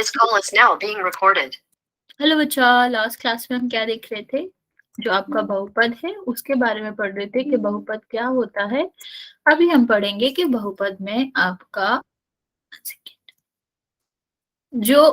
This call is now being recorded. Hello बच्चा, last class में हम क्या देख रहे थे? जो आपका बहुपद है उसके बारे में पढ़ रहे थे कि बहुपद क्या होता है। अभी हम पढ़ेंगे कि बहुपद में आपका जो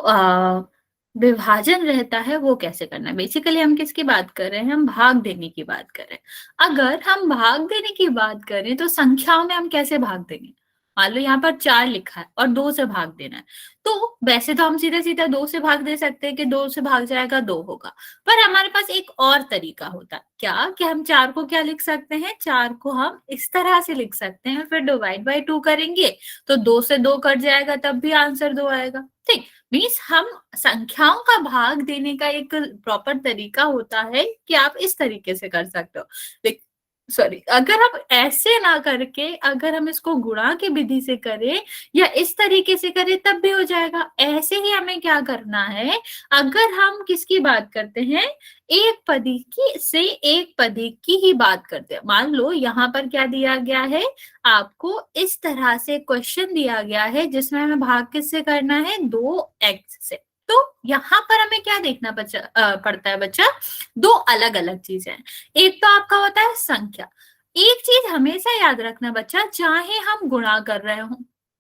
विभाजन रहता है वो कैसे करना है। बेसिकली हम किसकी बात कर रहे हैं? हम भाग देने की बात कर रहे हैं। अगर हम भाग देने की बात करें तो संख्याओं में हम कैसे भाग देंगे? मान लो यहाँ पर 4 लिखा है और 2 से भाग देना है, तो वैसे तो हम सीधा सीधा 2 से भाग दे सकते हैं कि 2 से भाग जाएगा 2 होगा। पर हमारे पास एक और तरीका होता है क्या कि हम 4 को क्या लिख सकते हैं? 4 को हम इस तरह से लिख सकते हैं, फिर डिवाइड बाई 2 करेंगे तो 2 से 2 कट जाएगा, तब भी आंसर 2 आएगा। ठीक, मीन्स हम संख्याओं का भाग देने का एक प्रॉपर तरीका होता है कि आप इस तरीके से कर सकते हो। सॉरी, अगर हम ऐसे ना करके अगर हम इसको गुणा की विधि से करें या इस तरीके से करें तब भी हो जाएगा। ऐसे ही हमें क्या करना है, अगर हम किसकी बात करते हैं, एक पदी की से एक पदी की ही बात करते हैं। मान लो यहाँ पर क्या दिया गया है, आपको इस तरह से क्वेश्चन दिया गया है जिसमें हमें भाग किससे करना है, 2x से। तो यहाँ पर हमें क्या देखना पड़ता है बच्चा, दो अलग अलग चीजें हैं। एक तो आपका होता है संख्या। एक चीज हमेशा याद रखना बच्चा, चाहे हम गुणा कर रहे हो,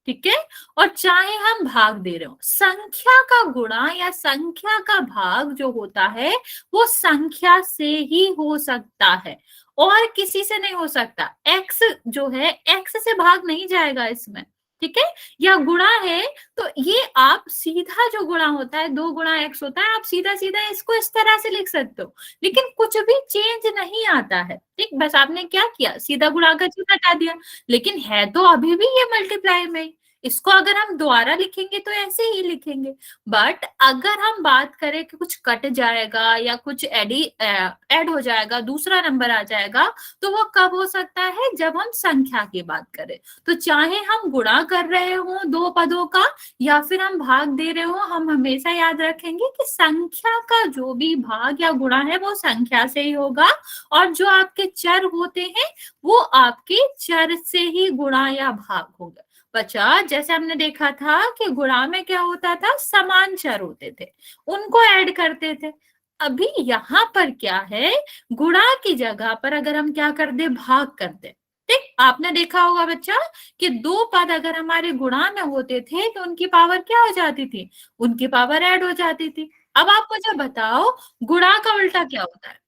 ठीक है, और चाहे हम भाग दे रहे हो, संख्या का गुणा या संख्या का भाग जो होता है वो संख्या से ही हो सकता है और किसी से नहीं हो सकता। x जो है x से भाग नहीं जाएगा इसमें, ठीक है, या गुणा है तो ये आप सीधा जो गुणा होता है 2 गुणा x होता है, आप सीधा सीधा इसको इस तरह से लिख सकते हो, लेकिन कुछ भी चेंज नहीं आता है। ठीक, बस आपने क्या किया, सीधा गुणा का चिन्ह हटा दिया, लेकिन है तो अभी भी ये मल्टीप्लाई में। इसको अगर हम दोबारा लिखेंगे तो ऐसे ही लिखेंगे। बट अगर हम बात करें कि कुछ कट जाएगा या कुछ ऐड हो जाएगा, दूसरा नंबर आ जाएगा, तो वो कब हो सकता है, जब हम संख्या की बात करें। तो चाहे हम गुणा कर रहे हो 2 पदों का या फिर हम भाग दे रहे हो, हम हमेशा याद रखेंगे कि संख्या का जो भी भाग या गुणा है वो संख्या से ही होगा, और जो आपके चर होते हैं वो आपके चर से ही गुणा या भाग होगा। बच्चा, जैसे हमने देखा था कि गुणा में क्या होता था, समान चर होते थे, उनको ऐड करते थे। अभी यहाँ पर क्या है, गुणा की जगह पर अगर हम क्या कर दे, भाग कर दे। ठीक, आपने देखा होगा बच्चा कि 2 पद अगर हमारे गुणा में होते थे तो उनकी पावर क्या हो जाती थी, उनकी पावर ऐड हो जाती थी। अब आप मुझे बताओ, गुणा का उल्टा क्या होता है?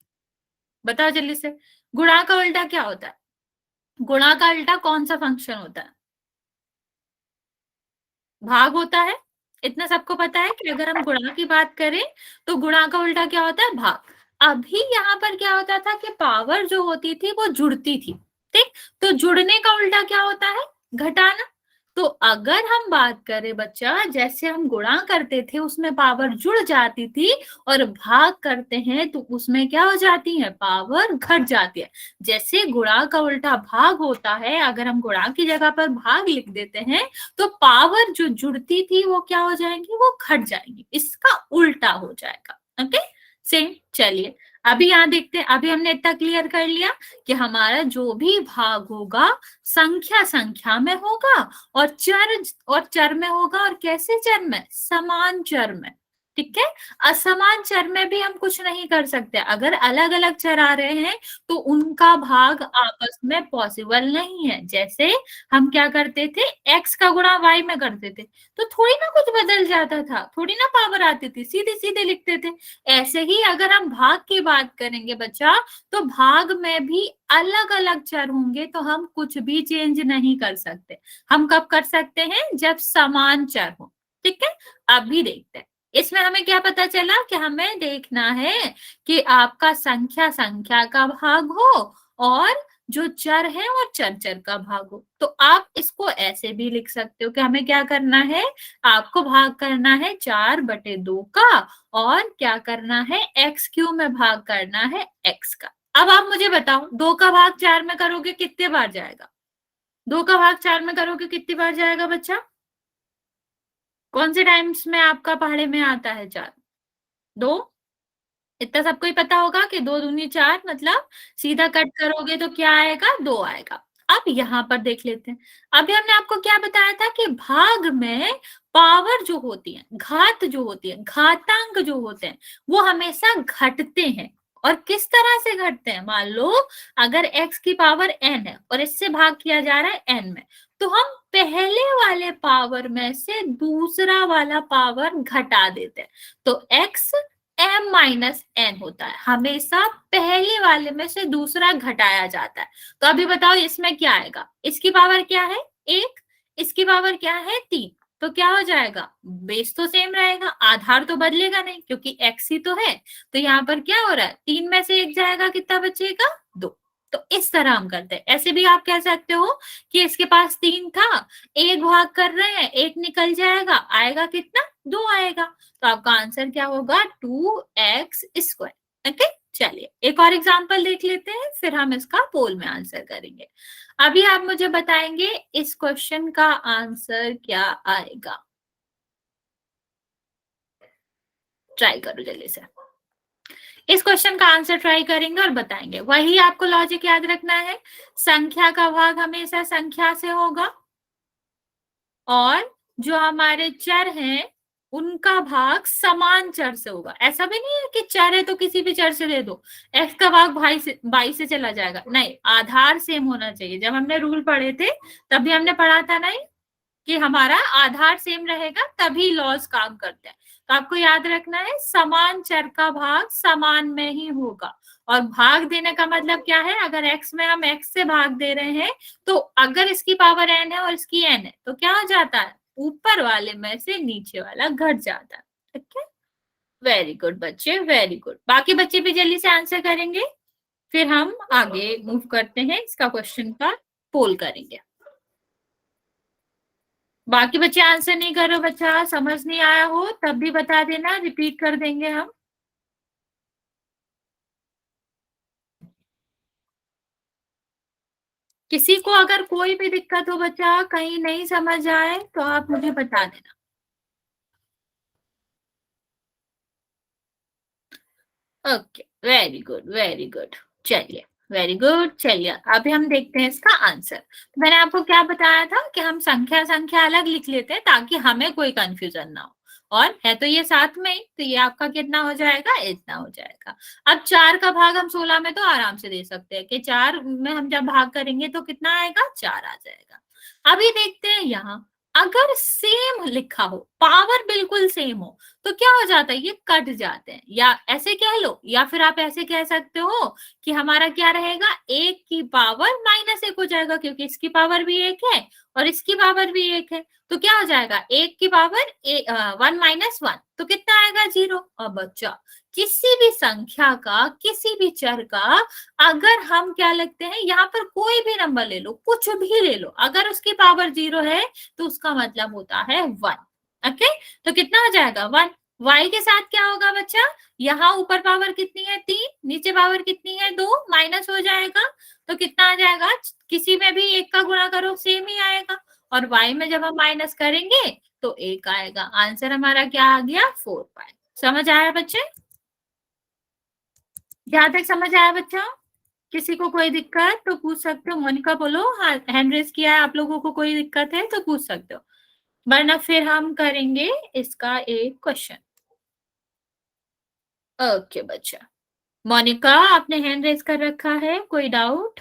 बताओ जल्दी से, गुणा का उल्टा क्या होता है? गुणा का उल्टा कौन सा फंक्शन होता है? भाग होता है। इतना सबको पता है कि अगर हम गुणा की बात करें तो गुणा का उल्टा क्या होता है, भाग। अभी यहाँ पर क्या होता था कि पावर जो होती थी वो जुड़ती थी। ठीक, तो जुड़ने का उल्टा क्या होता है, घटाना। तो अगर हम बात करें बच्चा, जैसे हम गुणा करते थे उसमें पावर जुड़ जाती थी, और भाग करते हैं तो उसमें क्या हो जाती है, पावर घट जाती है। जैसे गुणा का उल्टा भाग होता है, अगर हम गुणा की जगह पर भाग लिख देते हैं तो पावर जो जुड़ती थी वो क्या हो जाएंगी, वो घट जाएंगी, इसका उल्टा हो जाएगा। Okay, same. चलिए अभी यहाँ देखते हैं। अभी हमने इतना क्लियर कर लिया कि हमारा जो भी भाग होगा संख्या संख्या में होगा और चर में होगा, और कैसे चर में, समान चर में। ठीक है, असमान चर में भी हम कुछ नहीं कर सकते। अगर अलग अलग चर आ रहे हैं तो उनका भाग आपस में पॉसिबल नहीं है। जैसे हम क्या करते थे, x का गुणा y में करते थे तो थोड़ी ना कुछ बदल जाता था, थोड़ी ना पावर आती थी, सीधे सीधे लिखते थे। ऐसे ही अगर हम भाग की बात करेंगे बच्चा, तो भाग में भी अलग अलग चर होंगे तो हम कुछ भी चेंज नहीं कर सकते। हम कब कर सकते हैं, जब समान चर हो। ठीक है, अभी देखते हैं इसमें हमें क्या पता चला कि हमें देखना है कि आपका संख्या संख्या का भाग हो और जो चर है वो चर चर का भाग हो। तो आप इसको ऐसे भी लिख सकते हो कि हमें क्या करना है, आपको भाग करना है 4/2 का, और क्या करना है, x³ में भाग करना है x का। अब आप मुझे बताओ, 2 का भाग 4 में करोगे कितने बार जाएगा? 2 का भाग 4 में करोगे कितनी बार जाएगा बच्चा? कौन से टाइम्स में आपका पहाड़े में आता है 4? 2। इतना सबको ही पता होगा कि 2 दूनी 4, मतलब सीधा कट करोगे तो क्या आएगा, 2 आएगा। अब यहाँ पर देख लेते हैं। अभी हमने आपको क्या बताया था कि भाग में पावर जो होती है, घात जो होती है, घातांक जो होते हैं, वो हमेशा घटते हैं। और किस तरह से घटते हैं? मान लो अगर x की पावर n है और इससे भाग किया जा रहा है n में, तो हम पहले वाले पावर में से दूसरा वाला पावर घटा देते हैं। तो x m माइनस n होता है, हमेशा पहले वाले में से दूसरा घटाया जाता है। तो अभी बताओ इसमें क्या आएगा? इसकी पावर क्या है? 1, इसकी पावर क्या है? 3। तो क्या हो जाएगा? बेस तो सेम रहेगा, आधार तो बदलेगा नहीं क्योंकि x ही तो है। तो यहाँ पर क्या हो रहा है? 3 में से 1 जाएगा, कितना बचेगा? 2। तो इस तरह हम करते हैं। ऐसे भी आप कह सकते हो कि इसके पास 3 था, एक भाग कर रहे हैं, एक निकल जाएगा, आएगा कितना? 2 आएगा। तो आपका आंसर क्या होगा? 2x²। ओके, चलिए एक और एग्जांपल देख लेते हैं, फिर हम इसका पोल में आंसर करेंगे। अभी आप मुझे बताएंगे इस क्वेश्चन का आंसर क्या आएगा। ट्राई करो जल्दी से। इस क्वेश्चन का आंसर ट्राई करेंगे और बताएंगे। वही आपको लॉजिक याद रखना है, संख्या का भाग हमेशा संख्या से होगा और जो हमारे चर हैं उनका भाग समान चर से होगा। ऐसा भी नहीं है कि चर है तो किसी भी चर से दे दो, x का भाग 22 से चला जाएगा, नहीं, आधार सेम होना चाहिए। जब हमने रूल पढ़े थे तभी हमने पढ़ा था नहीं कि हमारा आधार सेम रहेगा तभी लॉज काम करते हैं। तो आपको याद रखना है समान चर का भाग समान में ही होगा। और भाग देने का मतलब क्या है? अगर x में हम x से भाग दे रहे हैं तो अगर इसकी पावर n है और इसकी n है तो क्या हो जाता है? ऊपर वाले में से नीचे वाला घट जाता है। ठीक है, वेरी गुड बच्चे, वेरी गुड। बाकी बच्चे भी जल्दी से आंसर करेंगे, फिर हम आगे मूव करते हैं, इसका क्वेश्चन का पोल करेंगे। बाकी बच्चे आंसर नहीं करो, बच्चा समझ नहीं आया हो तब भी बता देना, रिपीट कर देंगे हम। किसी को अगर कोई भी दिक्कत हो बच्चा, कहीं नहीं समझ आए तो आप मुझे बता देना। Okay, very good, very good. चलिए, वेरी गुड। चलिए अभी हम देखते हैं इसका आंसर। तो मैंने आपको क्या बताया था कि हम संख्या संख्या अलग लिख लेते हैं ताकि हमें कोई कंफ्यूजन ना हो। और है तो ये साथ में ही, तो ये आपका कितना हो जाएगा? इतना हो जाएगा। अब 4 का भाग हम 16 में तो आराम से दे सकते हैं कि 4 में हम जब भाग करेंगे तो कितना आएगा? 4 आ जाएगा। अभी देखते हैं यहाँ, अगर सेम लिखा हो, पावर बिल्कुल सेम हो, तो क्या हो जाता है? ये कट जाते हैं। या ऐसे कह लो, या फिर आप ऐसे कह सकते हो कि हमारा क्या रहेगा? 1 की पावर -1 हो जाएगा क्योंकि इसकी पावर भी 1 है और इसकी पावर भी 1 है। तो क्या हो जाएगा? 1 की पावर 1 - 1 तो कितना आएगा? 0। अब बच्चा किसी भी संख्या का, किसी भी चर का अगर हम क्या लिखते हैं, यहाँ पर कोई भी नंबर ले लो, कुछ भी ले लो, अगर उसकी पावर 0 है तो उसका मतलब होता है 1। ओके, तो कितना हो जाएगा? 1। y के साथ क्या होगा बच्चा? यहाँ ऊपर पावर कितनी है? 3, नीचे पावर कितनी है? 2, माइनस हो जाएगा। तो कितना आ जाएगा? किसी में भी 1 का गुणा करो सेम ही आएगा, और y में जब हम माइनस करेंगे तो 1 आएगा। आंसर हमारा क्या आ गया? 4π। समझ आया बच्चे? यहाँ तक समझ आया बच्चा? किसी को कोई दिक्कत तो पूछ सकते हो। मोनिका बोलो, हाँ हैंड रेस किया है, आप लोगों को कोई दिक्कत है तो पूछ सकते हो, वरना फिर हम करेंगे इसका एक क्वेश्चन। ओके बच्चा, मोनिका आपने हैंड रेस कर रखा है, कोई डाउट?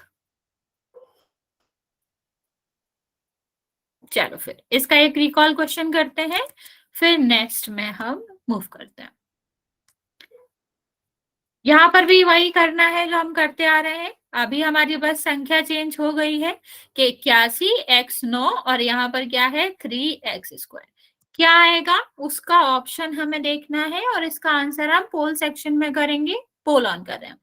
चलो फिर इसका एक रिकॉल क्वेश्चन करते हैं, फिर नेक्स्ट में हम मूव करते हैं। यहाँ पर भी वही करना है जो हम करते आ रहे हैं। अभी हमारी बस संख्या चेंज हो गई है कि 81x9 और यहाँ पर क्या है? 3x²। क्या आएगा उसका ऑप्शन हमें देखना है और इसका आंसर हम पोल सेक्शन में करेंगे। पोल ऑन कर रहे हैं।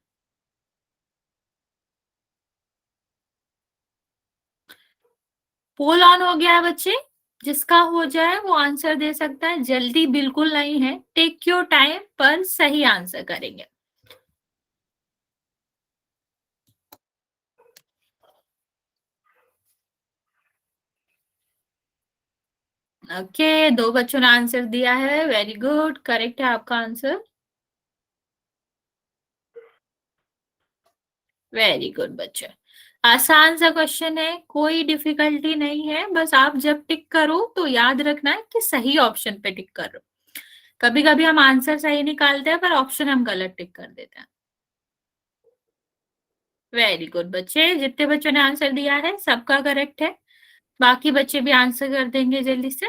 पोल ऑन हो गया है बच्चे, जिसका हो जाए वो आंसर दे सकता है। जल्दी बिल्कुल नहीं है, टेक योर टाइम, पर सही आंसर करेंगे। ओके, 2 बच्चों ने आंसर दिया है, वेरी गुड, करेक्ट है आपका आंसर, वेरी गुड बच्चे। आसान सा क्वेश्चन है, कोई डिफिकल्टी नहीं है, बस आप जब टिक करो तो याद रखना है कि सही ऑप्शन पे टिक करो। कभी कभी हम आंसर सही निकालते हैं पर ऑप्शन हम गलत टिक कर देते हैं। वेरी गुड बच्चे, जितने बच्चों ने आंसर दिया है सबका करेक्ट है। बाकी बच्चे भी आंसर कर देंगे जल्दी से।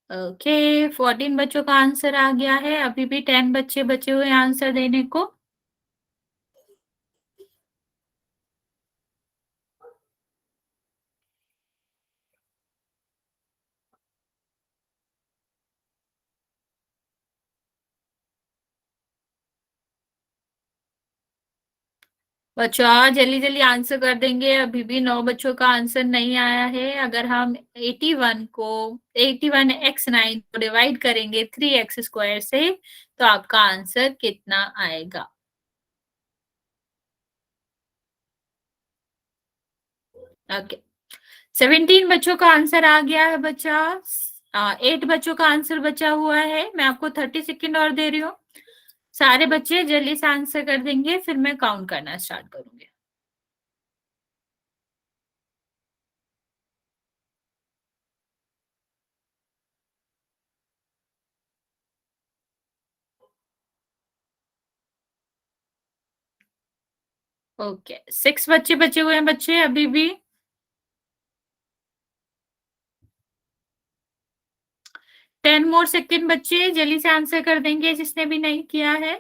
ओके, 14 बच्चों का आंसर आ गया है, अभी भी 10 बच्चे बचे हुए हैं आंसर देने को। बच्चों और जल्दी जल्दी आंसर कर देंगे, अभी भी 9 बच्चों का आंसर नहीं आया है। अगर हम 81 को डिवाइड करेंगे 3x² से तो आपका आंसर कितना आएगा? ओके, 17 बच्चों का आंसर आ गया है बच्चा। 8 बच्चों का आंसर बचा हुआ है, मैं आपको 30 सेकेंड और दे रही हूँ। सारे बच्चे जल्दी से आंसर कर देंगे, फिर मैं काउंट करना स्टार्ट करूंगी। ओके, 6 बच्चे बचे हुए हैं बच्चे अभी भी। 10 मोर सेकेंड बच्चे जल्दी से आंसर कर देंगे जिसने भी नहीं किया है।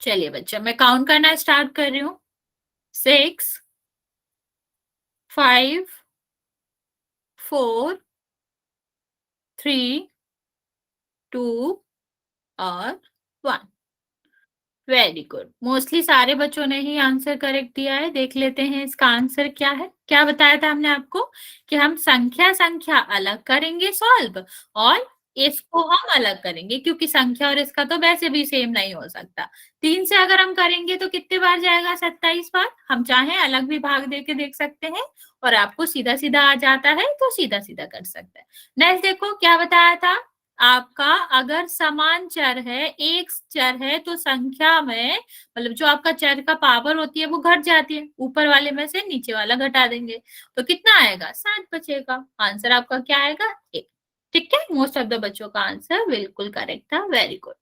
चलिए बच्चा, मैं काउंट करना स्टार्ट कर रही हूँ। 6, 5, 4, 3, 2 और 1। वेरी गुड, मोस्टली सारे बच्चों ने ही आंसर करेक्ट दिया है। देख लेते हैं इसका आंसर क्या है। क्या बताया था हमने आपको कि हम संख्या संख्या अलग करेंगे सॉल्व, और इसको हम अलग करेंगे क्योंकि संख्या और इसका तो वैसे भी सेम नहीं हो सकता। 3 से अगर हम करेंगे तो कितने बार जाएगा? 27 बार। हम चाहे अलग भी भाग दे के देख सकते हैं, और आपको सीधा सीधा आ जाता है तो सीधा सीधा कर सकते हैं। नेक्स्ट देखो क्या बताया था आपका, अगर समान चर है, एक चर है, तो संख्या में मतलब जो आपका चर का पावर होती है वो घट जाती है, ऊपर वाले में से नीचे वाला घटा देंगे तो कितना आएगा? 7 बचेगा। आंसर आपका क्या आएगा? 1। ठीक है, मोस्ट ऑफ द बच्चों का आंसर बिल्कुल करेक्ट था। Very good.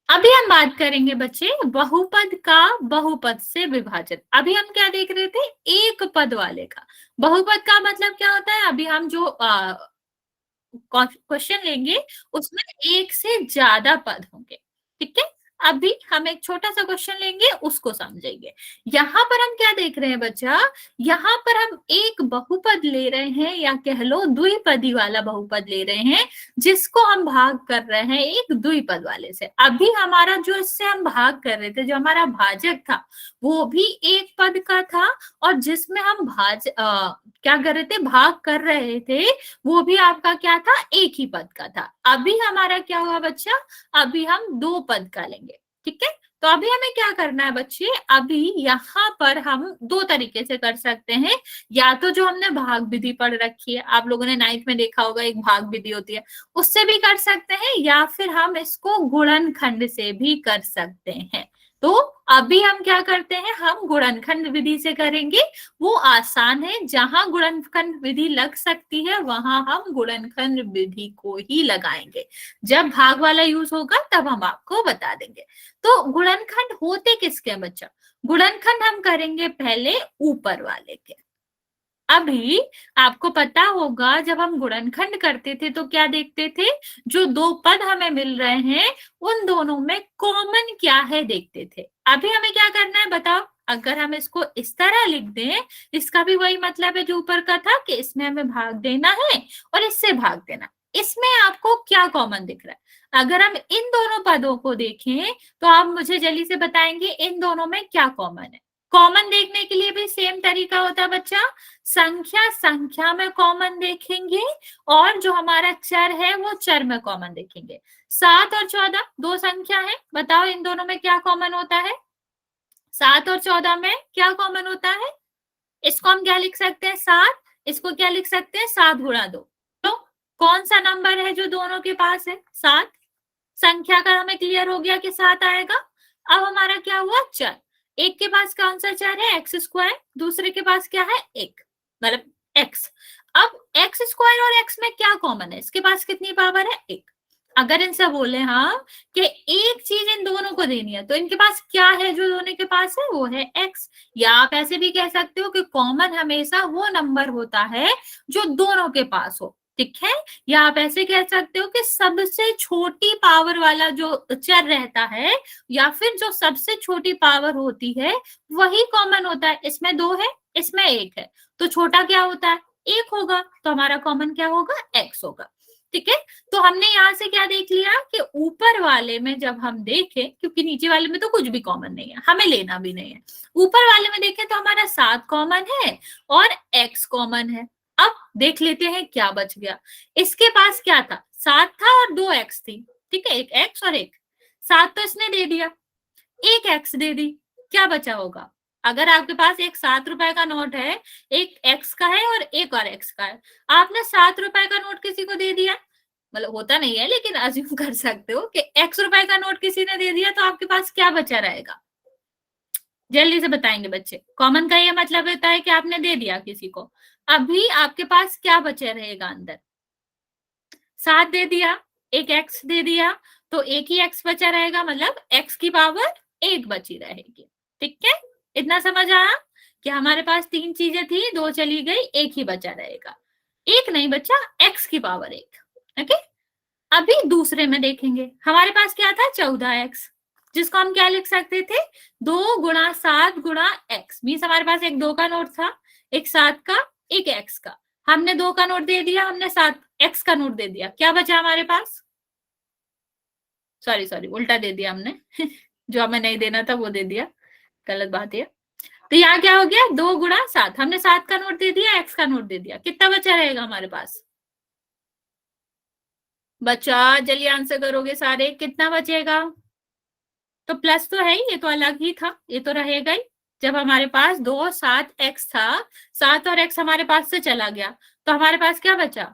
अभी हम बात करेंगे बच्चे बहुपद का बहुपद से विभाजन। अभी हम क्या देख रहे थे? एक पद वाले का। बहुपद का मतलब क्या होता है? अभी हम जो क्वेश्चन लेंगे उसमें एक से ज्यादा पद होंगे। ठीक है, अभी हम एक छोटा सा क्वेश्चन लेंगे, उसको समझेंगे। यहाँ पर हम क्या देख रहे हैं बच्चा? यहाँ पर हम एक बहुपद ले रहे हैं, या कह लो द्विपदी वाला बहुपद ले रहे हैं, जिसको हम भाग कर रहे हैं एक द्विपद वाले से। अभी हमारा जो इससे हम भाग कर रहे थे, जो हमारा भाजक था, वो भी एक पद का था, और जिसमें हम क्या कर रहे थे? भाग कर रहे थे, वो भी आपका क्या था? एक ही पद का था। अभी हमारा क्या हुआ बच्चा? अभी हम दो पद का लेंगे। ठीक है, तो अभी हमें क्या करना है बच्चे? अभी यहाँ पर हम दो तरीके से कर सकते हैं। या तो जो हमने भाग विधि पढ़ रखी है, आप लोगों ने 9th में देखा होगा, एक भाग विधि होती है, उससे भी कर सकते हैं, या फिर हम इसको गुणनखंड से भी कर सकते हैं। तो अभी हम क्या करते हैं? हम गुणनखंड विधि से करेंगे। वो आसान है, जहां गुणनखंड विधि लग सकती है वहां हम गुणनखंड विधि को ही लगाएंगे। जब भाग वाला यूज होगा तब हम आपको बता देंगे। तो गुणनखंड होते किसके हैं बच्चा? गुणनखंड हम करेंगे पहले ऊपर वाले के। अभी आपको पता होगा जब हम गुणनखंड करते थे तो क्या देखते थे? जो दो पद हमें मिल रहे हैं उन दोनों में कॉमन क्या है देखते थे। अभी हमें क्या करना है बताओ? अगर हम इसको इस तरह लिख दें, इसका भी वही मतलब है जो ऊपर का था, कि इसमें हमें भाग देना है और इससे भाग देना। इसमें आपको क्या कॉमन दिख रहा है? अगर हम इन दोनों पदों को देखें तो आप मुझे जल्दी से बताएंगे इन दोनों में क्या कॉमन है। कॉमन देखने के लिए भी सेम तरीका होता है बच्चा। संख्या संख्या में कॉमन देखेंगे, और जो हमारा चर है वो चर में कॉमन देखेंगे। 7 और 14 दो संख्या है, बताओ इन दोनों में क्या कॉमन होता है? 7 और 14 में क्या कॉमन होता है? इसको हम क्या लिख सकते हैं? 7 इसको क्या लिख सकते हैं, 7 गुणा 2। तो कौन सा नंबर है जो दोनों के पास है, 7। संख्या का हमें क्लियर हो गया कि 7 आएगा। अब हमारा क्या हुआ, चर। एक के पास कौन सा चर है, एक्स स्क्वायर, दूसरे के पास क्या है, एक, मतलब एक्स। अब एक्स स्क्वायर और एक्स में क्या कॉमन है, इसके पास कितनी पावर है, एक। अगर इनसे बोले हाँ कि एक चीज इन दोनों को देनी है, तो इनके पास क्या है जो दोनों के पास है, वो है एक्स। या आप ऐसे भी कह सकते हो कि कॉमन हमेशा वो नंबर होता है जो दोनों के पास हो, ठीक है। या आप ऐसे कह सकते हो कि सबसे छोटी पावर वाला जो चर रहता है, या फिर जो सबसे छोटी पावर होती है, वही कॉमन होता है। इसमें 2 है, इसमें 1 है, तो छोटा क्या होता है, 1 होगा। तो हमारा कॉमन क्या होगा, x होगा, ठीक है। तो हमने यहां से क्या देख लिया कि ऊपर वाले में जब हम देखें, क्योंकि नीचे वाले में तो कुछ भी कॉमन नहीं है, हमें लेना भी नहीं है, ऊपर वाले में देखें तो हमारा 7 कॉमन है और x कॉमन है। अब देख लेते हैं क्या बच गया। इसके पास क्या था, 7 था और 2 x थी, ठीक है, एक x और एक 7 तो इसने दे दिया, एक x दे दी, क्या बचा होगा। अगर आपके पास एक 7 रुपए का नोट है, एक x का है और एक और x का है, आपने 7 रुपए का नोट किसी को दे दिया, मतलब होता नहीं है लेकिन अज्यूम कर सकते हो कि x रुपए का नोट किसी ने दे दिया, तो आपके पास क्या बचा रहेगा, जल्दी से बताएंगे बच्चे। कॉमन का ये मतलब होता है कि आपने दे दिया किसी को, अभी आपके पास क्या बचा रहेगा अंदर, 7 दे दिया, एक x दे दिया, तो एक ही x बचा रहेगा, मतलब x की पावर 1 बची रहेगी, ठीक है। इतना समझ आया कि हमारे पास 3 चीजें थी, 2 चली गई, एक ही बचा रहेगा, एक नहीं बचा, x की पावर 1, ओके। अभी दूसरे में देखेंगे, हमारे पास क्या था, 14x, जिसको हम क्या लिख सकते थे, 2 गुणा 7 गुणा x। मीन्स हमारे पास एक 2 का नोट था, एक 7 का, एक x का। हमने 2 का नोट दे दिया, हमने 7 x का नोट दे दिया, क्या बचा हमारे पास, सॉरी उल्टा दे दिया हमने जो हमें नहीं देना था वो दे दिया, गलत बात है। तो यहाँ क्या हो गया, 2 गुणा 7, हमने 7 का नोट दे दिया, x का नोट दे दिया, कितना बचा रहेगा हमारे पास, बचा, जल्दी आंसर करोगे सारे, कितना बचेगा। तो प्लस तो है ही, ये तो अलग ही था, ये तो रहेगा ही। जब हमारे पास 2 7 x था, 7 और x हमारे पास से चला गया, तो हमारे पास क्या बचा,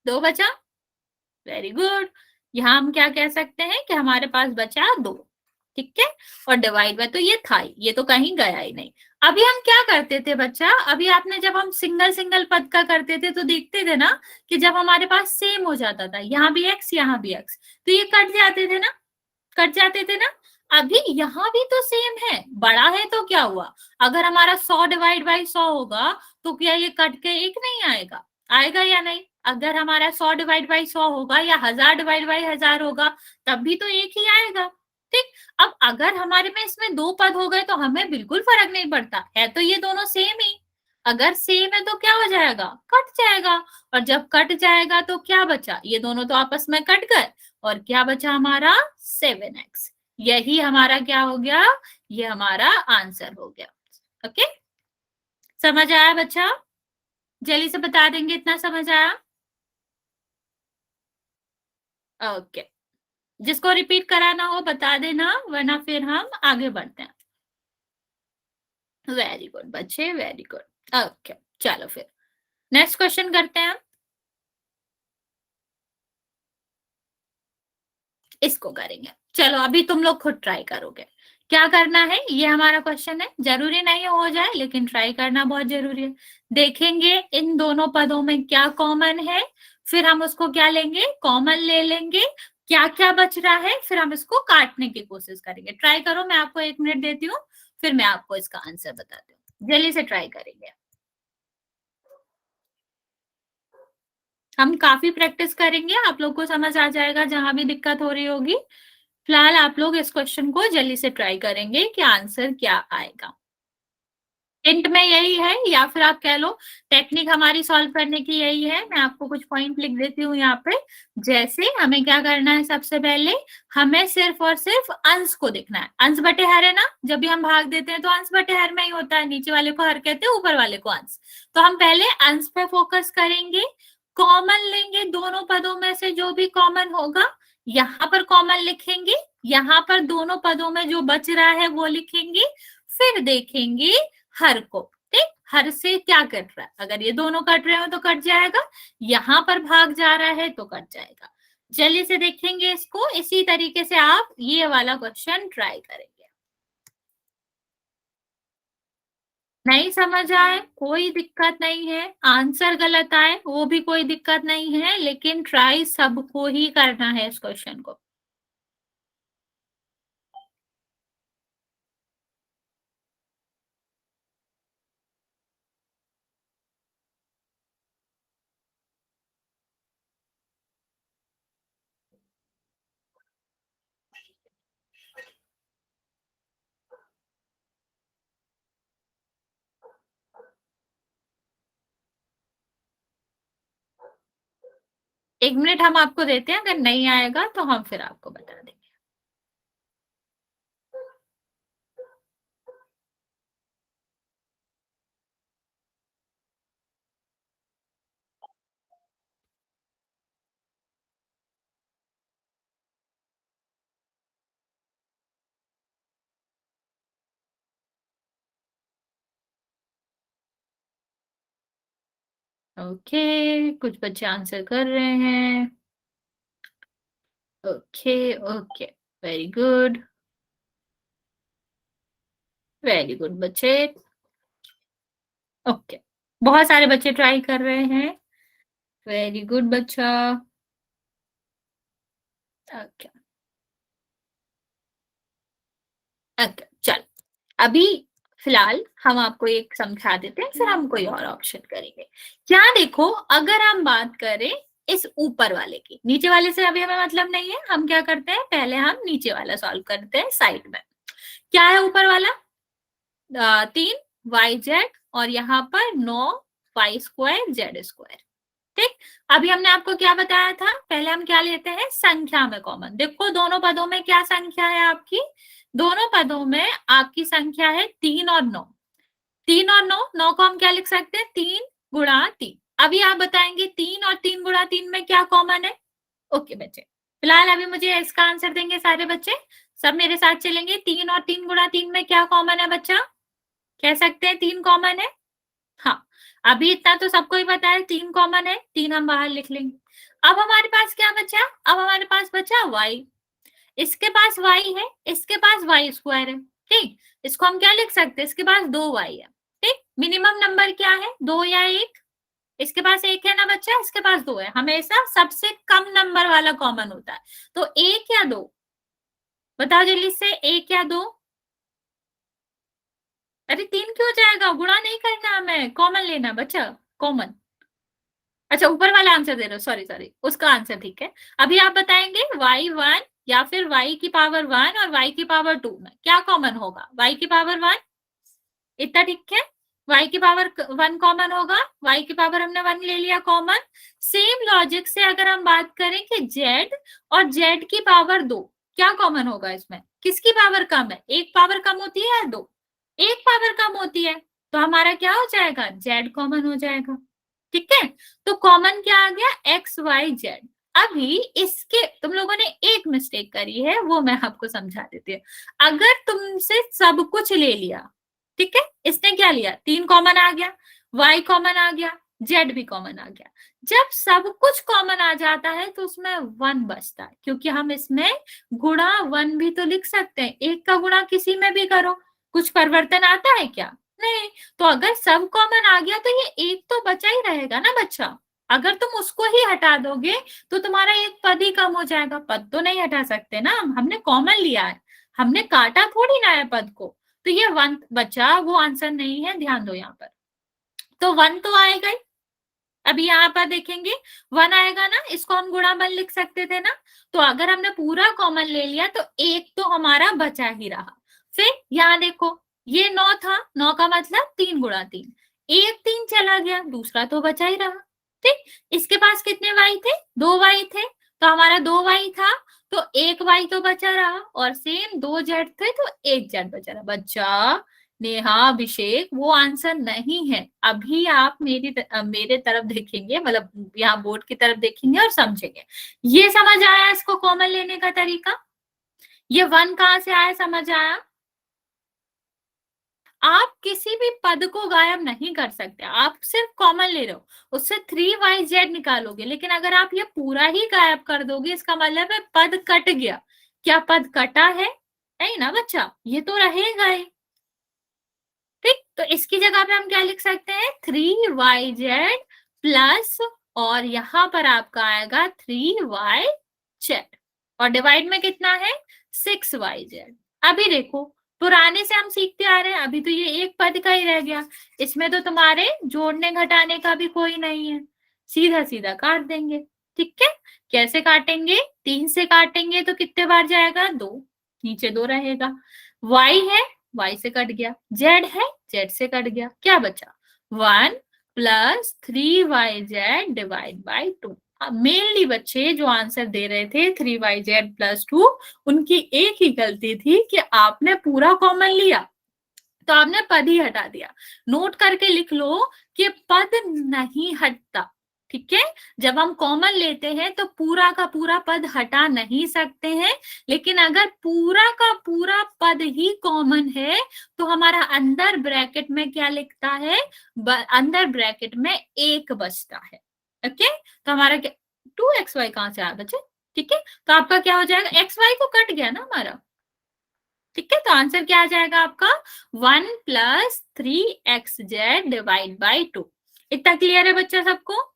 2 बचा, वेरी गुड। यहाँ हम क्या कह सकते हैं कि हमारे पास बचा 2, ठीक है। और डिवाइड बाय, तो ये था ही, ये तो कहीं गया ही नहीं। अभी हम क्या करते थे बच्चा, अभी आपने जब हम सिंगल सिंगल पद का करते थे तो देखते थे ना कि जब हमारे पास सेम हो जाता था, यहाँ भी x यहाँ भी x, तो ये कट जाते थे ना, कट जाते थे ना। अभी यहाँ भी तो सेम है, बड़ा है तो क्या हुआ, अगर हमारा 100 डिवाइड बाई 100 होगा तो क्या ये कट के एक नहीं आएगा, आएगा या नहीं। अगर हमारा 100 डिवाइड बाई 100 होगा या 1000 डिवाइड बाई 1000 होगा, तब भी तो एक ही आएगा, ठीक। अब अगर हमारे में इसमें 2 पद हो गए तो हमें बिल्कुल फर्क नहीं पड़ता है, तो ये दोनों सेम ही। अगर सेम है तो क्या हो जाएगा, कट जाएगा। और जब कट जाएगा तो क्या बचा, ये दोनों तो आपस में कट गए, और क्या बचा हमारा, 7x। यही हमारा क्या हो गया, ये हमारा आंसर हो गया, ओके। समझ आया बच्चा, जल्दी से बता देंगे, इतना समझ आया, ओके। जिसको रिपीट कराना हो बता देना, वरना फिर हम आगे बढ़ते हैं। वेरी गुड बच्चे, वेरी गुड, ओके। चलो फिर नेक्स्ट क्वेश्चन करते हैं हम, इसको करेंगे। चलो अभी तुम लोग खुद ट्राई करोगे, क्या करना है, ये हमारा क्वेश्चन है, जरूरी नहीं हो जाए लेकिन ट्राई करना बहुत जरूरी है। देखेंगे इन दोनों पदों में क्या कॉमन है, फिर हम उसको क्या लेंगे, कॉमन ले लेंगे, क्या क्या बच रहा है, फिर हम इसको काटने की कोशिश करेंगे। ट्राई करो, मैं आपको 1 मिनट देती हूँ, फिर मैं आपको इसका आंसर बताती हूँ, जल्दी से ट्राई करेंगे। हम काफी प्रैक्टिस करेंगे, आप लोग को समझ आ जाएगा जहां भी दिक्कत हो रही होगी। फिलहाल आप लोग इस क्वेश्चन को जल्दी से ट्राई करेंगे कि आंसर क्या आएगा। हिंट में यही है, या फिर आप कह लो टेक्निक हमारी सॉल्व करने की यही है। मैं आपको कुछ पॉइंट लिख देती हूँ यहाँ पे। जैसे हमें क्या करना है, सबसे पहले हमें सिर्फ और सिर्फ अंश को देखना है। अंश बटे हर है ना, जब भी हम भाग देते हैं तो अंश बटे हर में ही होता है, नीचे वाले को हर कहते हैं, ऊपर वाले को अंश। तो हम पहले अंश पे फोकस करेंगे, कॉमन लेंगे, दोनों पदों में से जो भी कॉमन होगा यहाँ पर कॉमन लिखेंगे, यहाँ पर दोनों पदों में जो बच रहा है वो लिखेंगे, फिर देखेंगे हर को, ठीक। हर से क्या कट रहा है, अगर ये दोनों कट रहे हो तो कट जाएगा, यहां पर भाग जा रहा है तो कट जाएगा। जल्दी से देखेंगे इसको, इसी तरीके से आप ये वाला क्वेश्चन ट्राई करेंगे। नहीं समझ आए कोई दिक्कत नहीं है, आंसर गलत आए वो भी कोई दिक्कत नहीं है, लेकिन ट्राई सबको ही करना है इस क्वेश्चन को। एक मिनट हम आपको देते हैं, अगर नहीं आएगा तो हम फिर आपको बता देंगे। ओके, कुछ बच्चे आंसर कर रहे हैं। Okay okay, very good, very good बच्चे। ओके, बहुत सारे बच्चे ट्राई कर रहे हैं, वेरी गुड बच्चा। ओके ओके, चल अभी फिलहाल हम आपको एक समझा देते हैं, फिर हम कोई और ऑप्शन करेंगे। क्या देखो, अगर हम बात करें इस ऊपर वाले की, नीचे वाले से अभी हमें मतलब नहीं है, हम क्या करते हैं पहले हम नीचे वाला सॉल्व करते हैं साइड में। क्या है ऊपर वाला, 3 YZ और यहाँ पर 9 Y² Z²। ठीक, अभी हमने आपको क्या बताया था, पहले हम क्या लेते हैं संख्या में कॉमन। देखो दोनों पदों में क्या संख्या है आपकी, दोनों पदों में आपकी संख्या है 3 और 9। 3 और 9 को हम क्या लिख सकते हैं, 3 × 3। अभी आप बताएंगे 3 और 3 × 3 में क्या कॉमन है। ओके बच्चे, फिलहाल अभी मुझे इसका आंसर देंगे सारे बच्चे, सब मेरे साथ चलेंगे। 3 और 3 × 3 में क्या कॉमन है बच्चा, कह सकते हैं 3 कॉमन है। हाँ, अभी इतना तो सबको ही पता है 3 कॉमन है, 3 हम बाहर लिख लेंगे। अब हमारे पास क्या बचा, अब हमारे पास बचा y। इसके पास y है, इसके पास Y² है। ठीक, इसको हम क्या लिख सकते हैं, इसके पास 2 y है। ठीक, मिनिमम नंबर क्या है, 2 या 1। इसके पास 1 है ना बच्चा, इसके पास 2 है। हमेशा सबसे कम नंबर वाला कॉमन होता है, तो 1 या 2, बताओ जल्दी से, 1 या 2। अरे 3 क्यों जाएगा, गुणा नहीं करना हमें, कॉमन लेना बच्चा, कॉमन। अच्छा ऊपर वाला आंसर दे रहे हो, सॉरी सॉरी, उसका आंसर ठीक है। अभी आप बताएंगे y1 या फिर y⁻1 और y⁻2 में क्या कॉमन होगा, y⁻1, इतना ठीक है। y⁻1 कॉमन होगा, y⁻, हमने 1 ले लिया कॉमन। सेम लॉजिक से अगर हम बात करें कि z और z⁻2 क्या कॉमन होगा इसमें, किसकी पावर कम है, एक पावर कम होती है या दो, एक पावर कम होती है, तो हमारा क्या हो जाएगा, z कॉमन हो जाएगा। ठीक है, तो कॉमन क्या आ गया, XYZ। अभी इसके तुम लोगों ने एक मिस्टेक करी है, वो मैं आपको समझा देती हूँ। अगर तुमसे सब कुछ ले लिया, ठीक है, इसने क्या लिया, 3 कॉमन आ गया, Y कॉमन आ गया, Z भी कॉमन आ गया। जब सब कुछ कॉमन आ जाता है तो उसमें 1 बचता है, क्योंकि हम इसमें गुणा 1 भी तो लिख सकते हैं, एक का गुणा किसी में भी करो, कुछ परिवर्तन आता है क्या, नहीं। तो अगर सब कॉमन आ गया तो ये एक तो बचा ही रहेगा ना बच्चा। अगर तुम उसको ही हटा दोगे तो तुम्हारा एक पद ही कम हो जाएगा, पद तो नहीं हटा सकते ना, हमने कॉमन लिया है, हमने काटा थोड़ी ना है पद को। तो ये 1 बचा, वो आंसर नहीं है, ध्यान दो यहाँ पर। तो 1 तो आएगा ही, अभी यहाँ पर देखेंगे 1 आएगा ना, इसको हम गुणाबल लिख सकते थे ना। तो अगर हमने पूरा कॉमन ले लिया तो एक तो हमारा बचा ही रहा। फिर यहाँ देखो, ये 9 था, 9 का मतलब 3 × 3, एक 3 चला गया, दूसरा तो बचा ही रहा। ठीक, इसके पास कितने y थे, 2 y थे, तो हमारा 2 y था, तो 1 y तो बचा रहा, और सेम 2 z थे तो 1 z बचा रहा। बच्चा नेहा, अभिषेक, वो आंसर नहीं है। अभी आप मेरे तरफ देखेंगे, मतलब यहाँ बोर्ड की तरफ देखेंगे और समझेंगे। ये समझ आया इसको कॉमन लेने का तरीका, ये 1 कहाँ से आया समझ आया। आप किसी भी पद को गायब नहीं कर सकते, आप सिर्फ कॉमन ले रहे हो, उससे 3yz निकालोगे, लेकिन अगर आप ये पूरा ही गायब कर दोगे इसका मतलब है पद कट गया। क्या पद कटा है? नहीं ना बच्चा, ये तो रहेगा ही। ठीक, तो इसकी जगह पे हम क्या लिख सकते हैं, 3yz प्लस, और यहां पर आपका आएगा 3yz, और डिवाइड में कितना है, 6yz। अभी देखो, पुराने से हम सीखते आ रहे हैं, अभी तो ये एक पद का ही रह गया, इसमें तो तुम्हारे जोड़ने घटाने का भी कोई नहीं है, सीधा सीधा काट देंगे। ठीक है, कैसे काटेंगे, 3 से काटेंगे तो कितने बार जाएगा, 2, नीचे 2 रहेगा। y है, y से कट गया, z है, z से कट गया, क्या बचा, 1 plus 3yz divide by 2। Mainly बच्चे जो आंसर दे रहे थे 3yz प्लस 2, उनकी एक ही गलती थी कि आपने पूरा कॉमन लिया तो आपने पद ही हटा दिया। नोट करके लिख लो कि पद नहीं हटता। ठीक है, जब हम कॉमन लेते हैं तो पूरा का पूरा पद हटा नहीं सकते हैं, लेकिन अगर पूरा का पूरा पद ही कॉमन है तो हमारा अंदर ब्रैकेट में क्या लिखता है, अंदर ब्रैकेट में 1 बचता है। ओके, तो हमारा क्या, 2xy कहां से आया बच्चे, ठीक है, तो आपका क्या हो जाएगा, xy को कट गया ना हमारा। ठीक है, तो आंसर क्या आ जाएगा आपका, 1 प्लस 3xz डिवाइड बाई 2। इतना क्लियर है बच्चा सबको?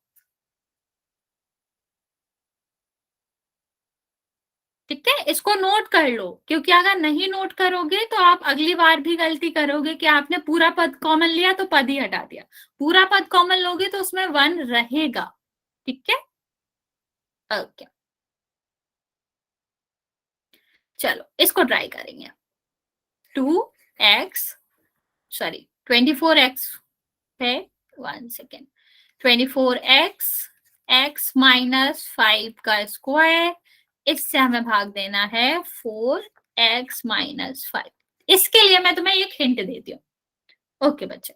ठीक है, इसको नोट कर लो, क्योंकि अगर नहीं नोट करोगे तो आप अगली बार भी गलती करोगे कि आपने पूरा पद कॉमन लिया तो पद ही हटा दिया। पूरा पद कॉमन लोगे तो उसमें 1 रहेगा। ठीक है, ओके, चलो इसको ट्राई करेंगे। 2x, सॉरी 24x है, 1 सेकेंड, 24x, x-5 का स्क्वायर, इससे हमें भाग देना है 4x-5। इसके लिए मैं तुम्हें एक हिंट देती हूँ। ओके बच्चे,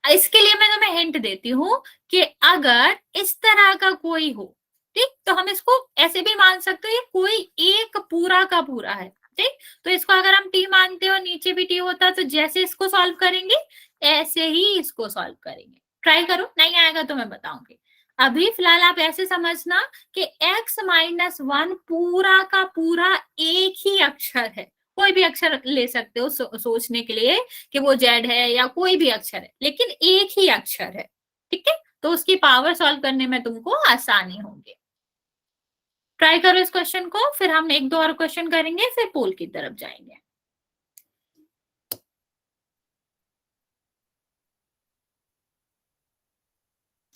इसके लिए मैं तुम्हें हिंट देती हूँ कि अगर इस तरह का कोई हो, ठीक, तो हम इसको ऐसे भी मान सकते हो ये कोई एक पूरा का पूरा है। ठीक, तो इसको अगर हम टी मानते हो, नीचे भी टी होता, तो जैसे इसको सॉल्व करेंगे ऐसे ही इसको सॉल्व करेंगे। ट्राई करो, नहीं आएगा तो मैं बताऊंगी। अभी फिलहाल आप ऐसे समझना कि x-1 पूरा का पूरा एक ही अक्षर है। कोई भी अक्षर ले सकते हो सोचने के लिए कि वो जेड है या कोई भी अक्षर है, लेकिन एक ही अक्षर है। ठीक है, तो उसकी पावर सॉल्व करने में तुमको आसानी होगी। ट्राई करो इस क्वेश्चन को, फिर हम एक दो और क्वेश्चन करेंगे, फिर पोल की तरफ जाएंगे।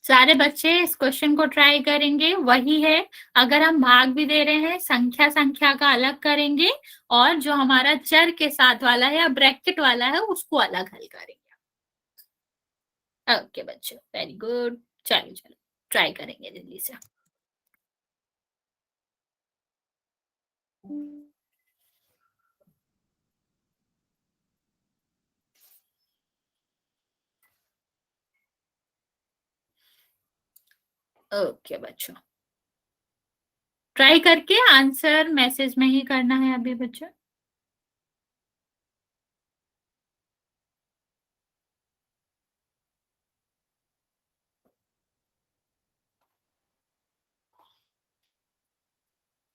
सारे बच्चे इस क्वेश्चन को ट्राई करेंगे, वही है, अगर हम भाग भी दे रहे हैं संख्या संख्या का अलग करेंगे, और जो हमारा चर के साथ वाला है या ब्रैकेट वाला है उसको अलग हल करेंगे। ओके बच्चों, वेरी गुड, चलो चलो ट्राई करेंगे जल्दी से। ओके बच्चों, ट्राई करके आंसर मैसेज में ही करना है अभी बच्चों।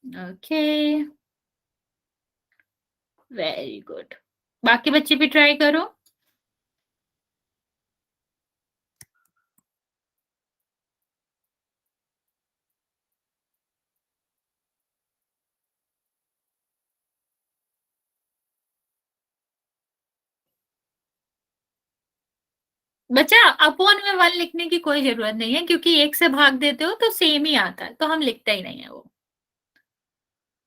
ओके, वेरी गुड, बाकी बच्चे भी ट्राई करो। बच्चा अपॉन में 1 लिखने की कोई जरूरत नहीं है, क्योंकि एक से भाग देते हो तो सेम ही आता है, तो हम लिखते ही नहीं है वो।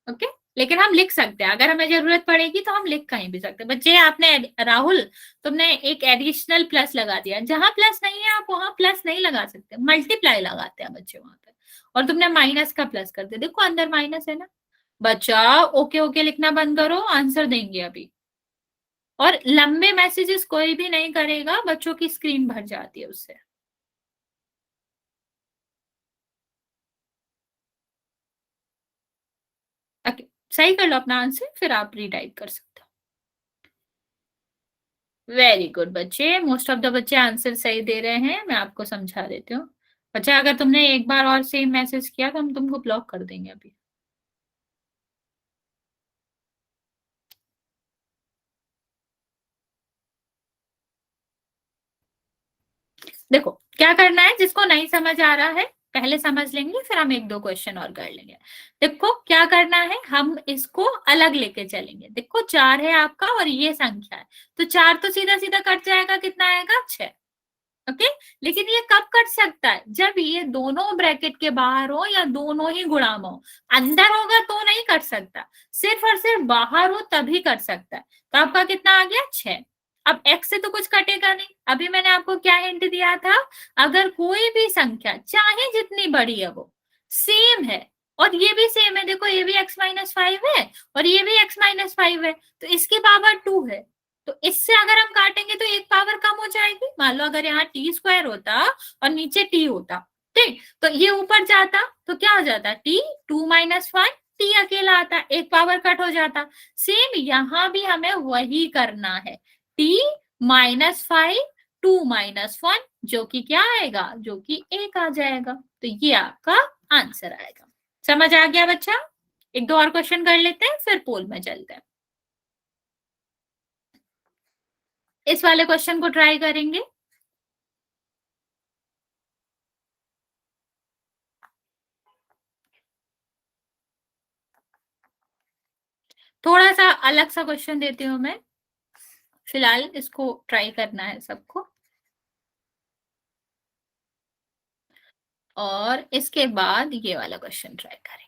ओके, लेकिन हम लिख सकते हैं, अगर हमें जरूरत पड़ेगी तो हम लिख कहीं भी सकते हैं। बच्चे आपने, राहुल तुमने एक एडिशनल प्लस लगा दिया, जहां प्लस नहीं है आप वहां प्लस नहीं लगा सकते, मल्टीप्लाई लगाते हैं बच्चे वहां पर, और तुमने माइनस का प्लस कर दिया, देखो अंदर माइनस है ना। बच्चा ओके ओके लिखना बंद करो, आंसर देंगे अभी। और लंबे मैसेजेस कोई भी नहीं करेगा, बच्चों की स्क्रीन भर जाती है उससे। ओके, सही कर लो अपना आंसर, फिर आप रीटाइप कर सकते वेरी गुड बच्चे, मोस्ट ऑफ द बच्चे आंसर सही दे रहे हैं। मैं आपको समझा देती हूँ। बच्चा, अगर तुमने एक बार और सेम मैसेज किया तो हम तुमको ब्लॉक कर देंगे अभी। देखो क्या करना है, जिसको नहीं समझ आ रहा है पहले समझ लेंगे, फिर हम एक दो क्वेश्चन और कर लेंगे। देखो क्या करना है, हम इसको अलग लेके चलेंगे। देखो 4 है आपका और ये संख्या है, तो 4 तो सीधा सीधा कट जाएगा, कितना आएगा 6। ओके, लेकिन ये कब कट सकता है, जब ये दोनों ब्रैकेट के बाहर हो या दोनों ही गुणाम हो। अंदर होगा तो नहीं कट सकता, सिर्फ और सिर्फ बाहर हो तभी कट सकता है। तो आपका कितना आ गया 6। अब x से तो कुछ कटेगा नहीं। अभी मैंने आपको क्या हिंट दिया था, अगर कोई भी संख्या चाहे जितनी बड़ी है वो सेम है, और ये भी सेम है, देखो ये भी x-5 है और ये भी x-5 है, तो इसकी पावर 2 है। तो इससे अगर हम काटेंगे तो एक पावर कम हो जाएगी। मान लो अगर यहाँ टी स्क्वायर होता और नीचे टी होता, ठीक, तो ये ऊपर जाता तो क्या हो जाता, टी 2-5, टी अकेला आता, एक पावर कट हो जाता। सेम यहाँ भी हमें वही करना है, t-5 2-1, जो कि क्या आएगा, जो कि 1 आ जाएगा। तो ये आपका आंसर आएगा। समझ आ गया बच्चा? एक दो और क्वेश्चन कर लेते हैं फिर पोल में चलते हैं। इस वाले क्वेश्चन को ट्राई करेंगे। थोड़ा सा अलग सा क्वेश्चन देती हूँ मैं, फिलहाल इसको ट्राई करना है सबको, और इसके बाद ये वाला क्वेश्चन ट्राई करेंगे।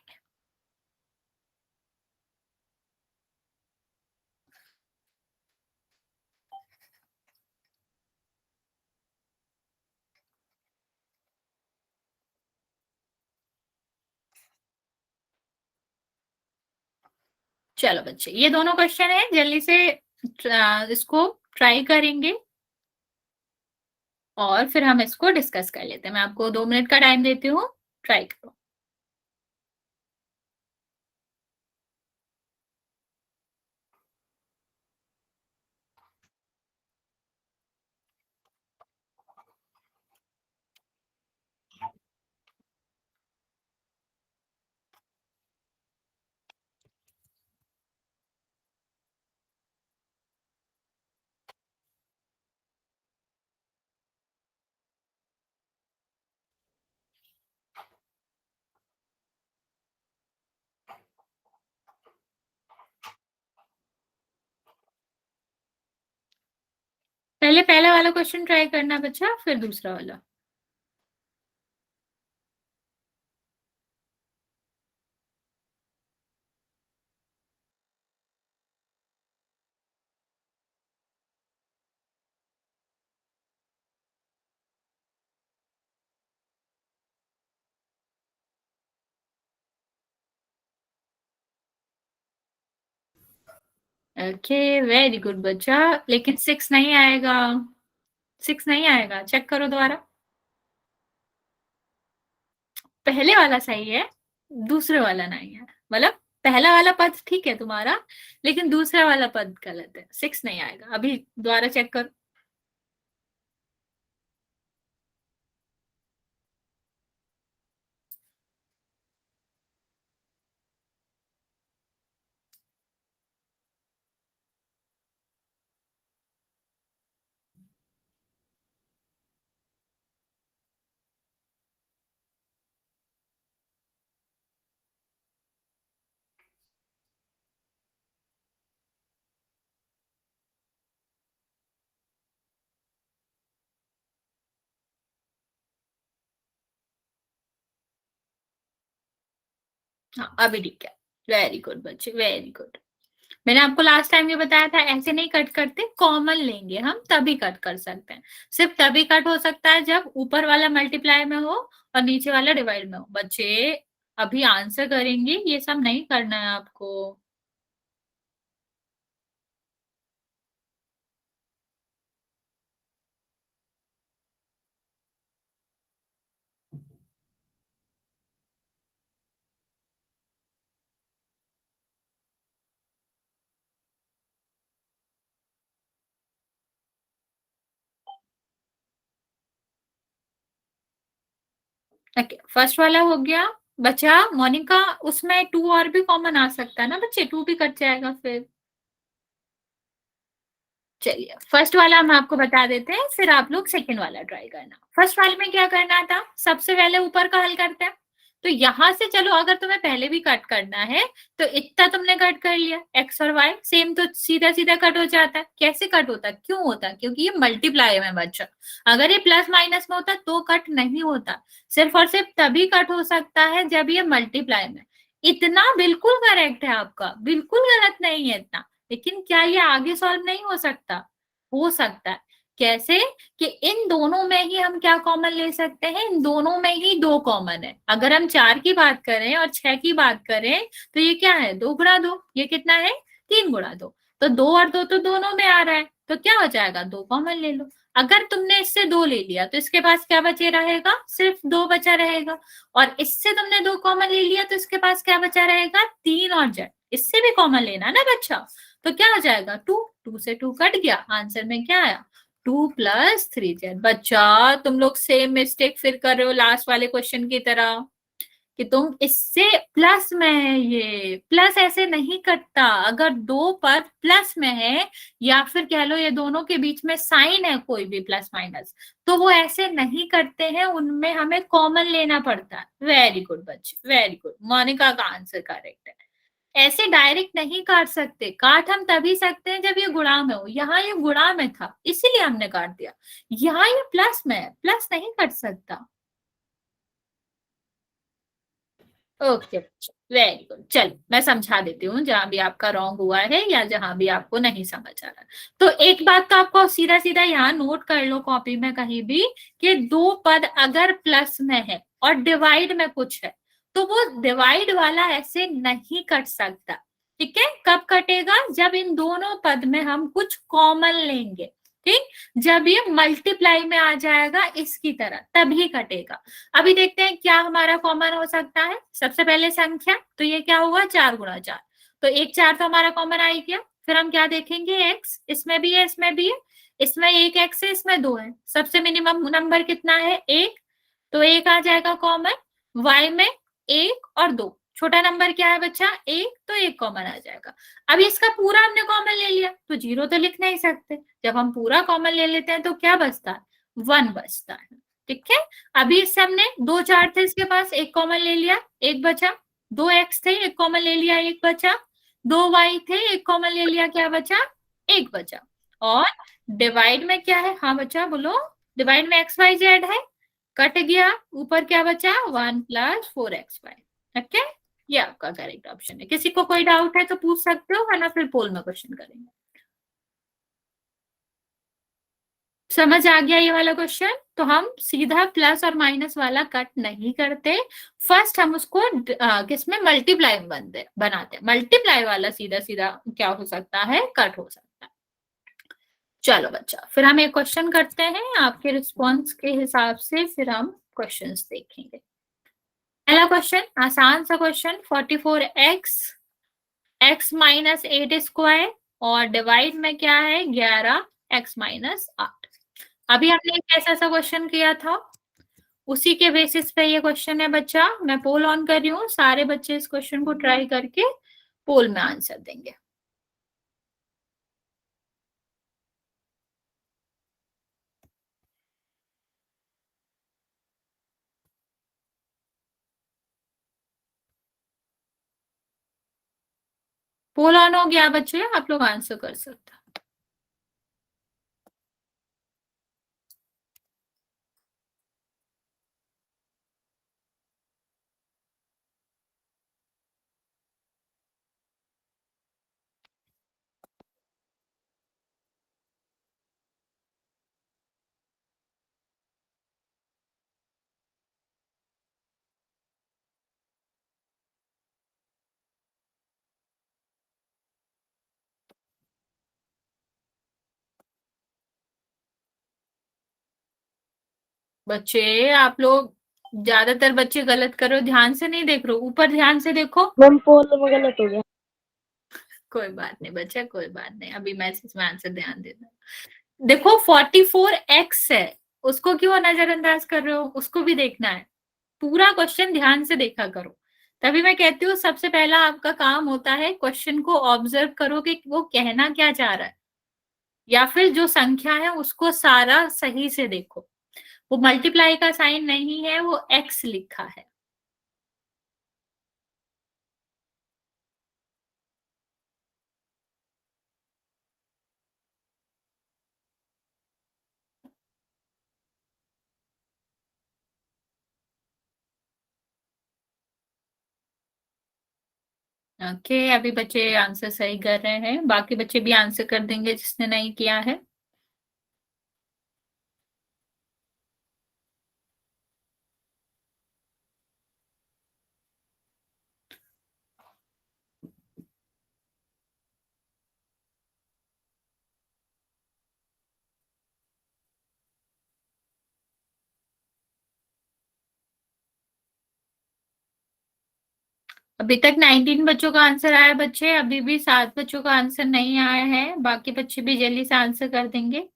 चलो बच्चे, ये दोनों क्वेश्चन है, जल्दी से इसको ट्राई करेंगे और फिर हम इसको डिस्कस कर लेते हैं। मैं आपको 2 मिनट का टाइम देती हूँ, ट्राई करो। पहले पहला वाला क्वेश्चन ट्राई करना बच्चा, फिर दूसरा वाला। ओके, वेरी गुड बच्चा, लेकिन 6 नहीं आएगा। 6 नहीं आएगा, चेक करो दोबारा। पहले वाला सही है, दूसरे वाला नहीं है। मतलब पहला वाला पद ठीक है तुम्हारा, लेकिन दूसरा वाला पद गलत है, 6 नहीं आएगा। अभी दोबारा चेक करो। हाँ अभी ठीक है। वेरी गुड बच्चे, वेरी गुड। मैंने आपको लास्ट टाइम ये बताया था, ऐसे नहीं कट करते, कॉमन लेंगे हम तभी कट कर सकते हैं। सिर्फ तभी कट हो सकता है जब ऊपर वाला मल्टीप्लाई में हो और नीचे वाला डिवाइड में हो। बच्चे अभी आंसर करेंगे, ये सब नहीं करना है आपको। ओके, फर्स्ट वाला हो गया। बचा मोनिका, उसमें 2 और भी कॉमन आ सकता है ना बच्चे, 2 भी कट जाएगा फिर। चलिए फर्स्ट वाला हम आपको बता देते हैं, फिर आप लोग सेकंड वाला ट्राई करना। फर्स्ट वाले में क्या करना था, सबसे पहले ऊपर का हल करते हैं। तो यहां से चलो, अगर तुम्हें पहले भी कट करना है तो इतना तुमने कट कर लिया, एक्स और वाई सेम, तो सीधा सीधा कट हो जाता है। कैसे कट होता है, क्यों होता है, क्योंकि ये मल्टीप्लाई में बच्चा, अगर ये प्लस माइनस में होता तो कट नहीं होता। सिर्फ और सिर्फ तभी कट हो सकता है जब ये मल्टीप्लाई में। इतना बिल्कुल करेक्ट है आपका, बिल्कुल गलत नहीं है इतना। लेकिन क्या ये आगे सॉल्व नहीं हो सकता, हो सकता है। कैसे, कि इन दोनों में ही हम क्या कॉमन ले सकते हैं, इन दोनों में ही 2 कॉमन है। अगर हम 4 की बात करें और 6 की बात करें तो ये क्या है, 2 गुणा 2, ये कितना है 3 गुणा 2। तो 2 और 2 तो दोनों में आ रहा है, तो क्या हो जाएगा, 2 कॉमन ले लो। अगर तुमने इससे 2 ले लिया तो इसके पास क्या बचे रहेगा, सिर्फ 2 बचा रहेगा। और इससे तुमने 2 कॉमन ले लिया तो इसके पास क्या बचा रहेगा, 3 और जेड। इससे भी कॉमन लेना ना बच्चा, तो क्या हो जाएगा, 2, 2 से 2 कट गया, आंसर में क्या आया, 2 + 3z। बच्चा तुम लोग सेम मिस्टेक फिर कर रहे हो लास्ट वाले क्वेश्चन की तरह, कि तुम इससे प्लस में है, ये प्लस ऐसे नहीं कटता। अगर 2 पर प्लस में है, या फिर कह लो ये दोनों के बीच में साइन है कोई भी प्लस माइनस, तो वो ऐसे नहीं करते हैं, उनमें हमें कॉमन लेना पड़ता है। वेरी गुड बच्चे, वेरी गुड, मोनिका का आंसर करेक्ट है। ऐसे डायरेक्ट नहीं काट सकते, काट हम तभी सकते हैं जब ये गुणा में हो। यहाँ ये गुणा में था इसीलिए हमने काट दिया, यहाँ ये प्लस में है, प्लस नहीं कट सकता। Okay, very good. चलो मैं समझा देती हूँ जहां भी आपका रॉन्ग हुआ है या जहां भी आपको नहीं समझ आ रहा। तो एक बात तो आपको सीधा सीधा यहाँ नोट कर लो कॉपी में कहीं भी, कि 2 पद अगर प्लस में है और डिवाइड में कुछ है, तो वो डिवाइड वाला ऐसे नहीं कट सकता। ठीक है, कब कटेगा, जब इन दोनों पद में हम कुछ कॉमन लेंगे। ठीक, जब ये मल्टीप्लाई में आ जाएगा इसकी तरह, तभी कटेगा। अभी देखते हैं क्या हमारा कॉमन हो सकता है। सबसे पहले संख्या, तो ये क्या होगा, 4 गुणा 4, तो 1 4 तो हमारा कॉमन आ ही गया। फिर हम क्या देखेंगे, एक्स, इसमें भी है इसमें भी है, इसमें 1 एक्स है इसमें 2 है, सबसे मिनिमम नंबर कितना है, 1, तो 1 आ जाएगा कॉमन। वाई में 1 और 2, छोटा नंबर क्या है बच्चा, 1, तो 1 कॉमन आ जाएगा। अब इसका पूरा हमने कॉमन ले लिया तो 0 तो लिख नहीं सकते, जब हम पूरा कॉमन ले लेते हैं तो क्या बचता है, 1 बचता है। ठीक है, अभी इससे हमने 2 4 थे इसके पास, एक कॉमन ले लिया, एक बचा। 2 एक्स थे, एक कॉमन ले लिया, एक बचा। 2 वाई थे, एक कॉमन ले लिया, क्या बचा, एक बचा। और डिवाइड में क्या है, हाँ बच्चा बोलो, डिवाइड में एक्स वाई जेड है, कट गया, ऊपर क्या बचा, 1 + 4xy। ओके, ये आपका करेक्ट ऑप्शन है। किसी को कोई डाउट है तो पूछ सकते हो, वरना फिर पोल में क्वेश्चन करेंगे। समझ आ गया ये वाला क्वेश्चन, तो हम सीधा प्लस और माइनस वाला कट नहीं करते। फर्स्ट हम उसको किसमें, मल्टीप्लाई में बनाते हैं। मल्टीप्लाई वाला सीधा सीधा क्या हो सकता है, कट हो सकता है। चलो बच्चा, फिर हम एक क्वेश्चन करते हैं, आपके रिस्पॉन्स के हिसाब से फिर हम क्वेश्चंस देखेंगे। पहला क्वेश्चन आसान सा क्वेश्चन, 44x x-8 और डिवाइड में क्या है, 11x-8। अभी हमने एक ऐसा सा क्वेश्चन किया था, उसी के बेसिस पे ये क्वेश्चन है बच्चा। मैं पोल ऑन कर रही हूँ, सारे बच्चे इस क्वेश्चन को ट्राई करके पोल में आंसर देंगे। पोल ऑन हो गया बच्चे, आप लोग आंसर कर सकते हैं। बच्चे आप लोग, ज्यादातर बच्चे गलत करो, ध्यान से नहीं देख रहे हो, ऊपर ध्यान से देखो। मैम पोल में गलत हो गया। कोई बात नहीं बच्चा, कोई बात नहीं, अभी मैं इसमें आंसर ध्यान देता हूँ। देखो 44x है, उसको क्यों नजरअंदाज कर रहे हो, उसको भी देखना है। पूरा क्वेश्चन ध्यान से देखा करो। तभी मैं कहती हूँ सबसे पहला आपका काम होता है क्वेश्चन को ऑब्जर्व करो कि वो कहना क्या चाह रहा है, या फिर जो संख्या है उसको सारा सही से देखो। वो मल्टीप्लाई का साइन नहीं है, वो एक्स लिखा है। ओके, अभी बच्चे आंसर सही कर रहे हैं, बाकी बच्चे भी आंसर कर देंगे जिसने नहीं किया है। अभी तक 19 बच्चों का आंसर आया बच्चे, अभी भी 7 बच्चों का आंसर नहीं आया है, बाकी बच्चे भी जल्दी से आंसर कर देंगे।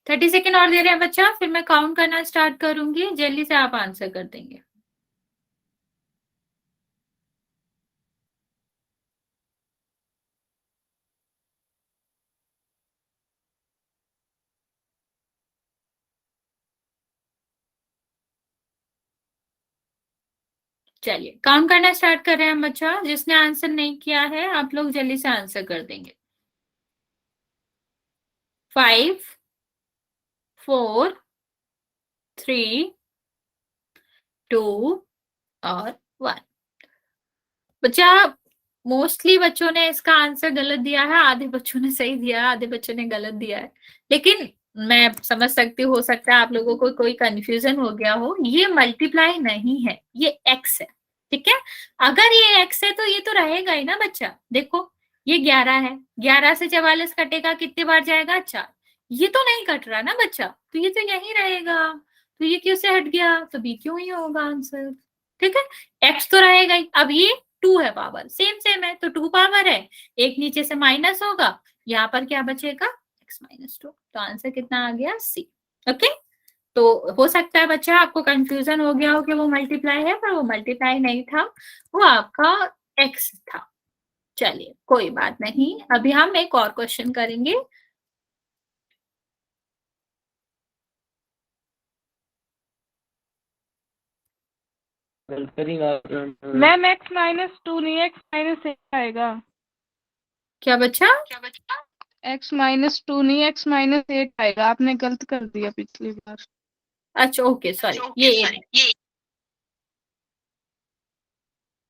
थर्टी सेकेंड और दे रहे हैं बच्चा, फिर मैं काउंट करना स्टार्ट करूंगी, जल्दी से आप आंसर कर देंगे। चलिए काउंट करना स्टार्ट कर रहे हैं बच्चा, जिसने आंसर नहीं किया है आप लोग जल्दी से आंसर कर देंगे। 5, 4, 3, 2 और 1। बच्चा मोस्टली बच्चों ने इसका आंसर गलत दिया है, आधे बच्चों ने सही दिया है, आधे बच्चों ने गलत दिया है। लेकिन मैं समझ सकती हूँ, हो सकता है आप लोगों को कोई कंफ्यूजन हो गया हो। ये मल्टीप्लाई नहीं है, ये एक्स है। ठीक है, अगर ये एक्स है तो ये तो रहेगा ही ना बच्चा। देखो ये 11 है, 11 से 44 कटेगा, कितने बार जाएगा? 4। ये तो नहीं कट रहा ना बच्चा, तो ये तो यही रहेगा। तो ये क्यों से हट गया? तो बी क्यों ही होगा आंसर। ठीक है, एक्स तो रहेगा ही। अब ये 2 है, पावर सेम सेम है तो 2 पावर है, एक नीचे से माइनस होगा, यहाँ पर क्या बचेगा? x-2। तो आंसर कितना आ गया? सी। ओके, तो हो सकता है बच्चा आपको कंफ्यूजन हो गया हो कि वो मल्टीप्लाई है, पर वो मल्टीप्लाई नहीं था, वो आपका एक्स था। चलिए कोई बात नहीं, अभी हम एक और क्वेश्चन करेंगे। मैम x-2 नहीं x-8 आएगा। क्या बच्चा? x-2 नहीं x-8 आएगा, आपने गलत कर दिया पिछली बार। अच्छा ओके सॉरी, ये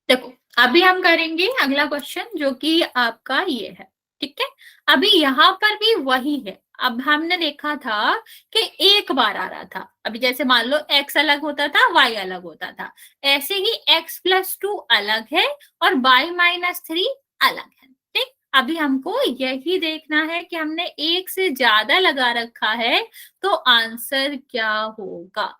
देखो अभी हम करेंगे अगला क्वेश्चन जो कि आपका ये है। ठीक है, अभी यहाँ पर भी वही है। अब हमने देखा था कि एक बार आ रहा था, अभी जैसे मान लो x अलग होता था, y अलग होता था, ऐसे ही x+2 अलग है और y-3 अलग है। ठीक, अभी हमको यही देखना है कि हमने एक से ज्यादा लगा रखा है तो आंसर क्या होगा।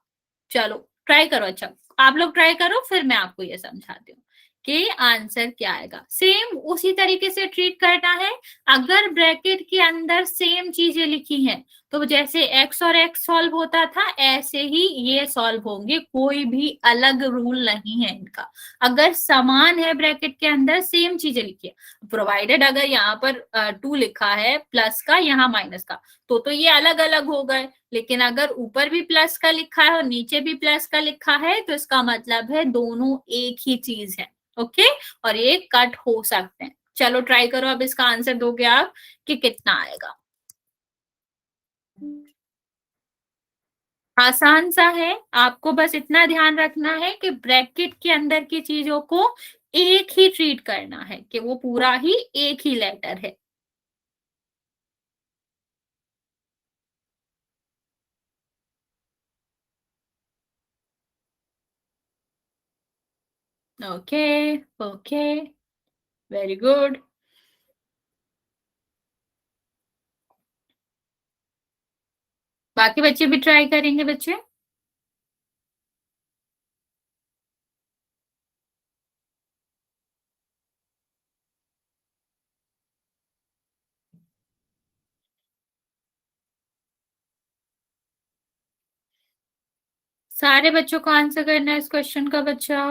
चलो ट्राई करो, अच्छा आप लोग ट्राई करो, फिर मैं आपको ये समझाती हूँ कि आंसर क्या आएगा। सेम उसी तरीके से ट्रीट करना है। अगर ब्रैकेट के अंदर सेम चीजें लिखी हैं तो जैसे x और x सॉल्व होता था ऐसे ही ये सॉल्व होंगे, कोई भी अलग रूल नहीं है इनका। अगर समान है ब्रैकेट के अंदर सेम चीजें लिखी है, प्रोवाइडेड अगर यहाँ पर 2 लिखा है प्लस का, यहाँ माइनस का, तो ये अलग अलग हो गए। लेकिन अगर ऊपर भी प्लस का लिखा है और नीचे भी प्लस का लिखा है तो इसका मतलब है दोनों एक ही चीज है। ओके, और ये कट हो सकते हैं। चलो ट्राई करो, अब इसका आंसर दोगे आप कि कितना आएगा। आसान सा है, आपको बस इतना ध्यान रखना है कि ब्रैकेट के अंदर की चीजों को एक ही ट्रीट करना है, कि वो पूरा ही एक ही लेटर है। Okay okay, very good. बाकी बच्चे भी ट्राई करेंगे बच्चे। सारे बच्चों को आंसर करना है इस क्वेश्चन का बच्चा।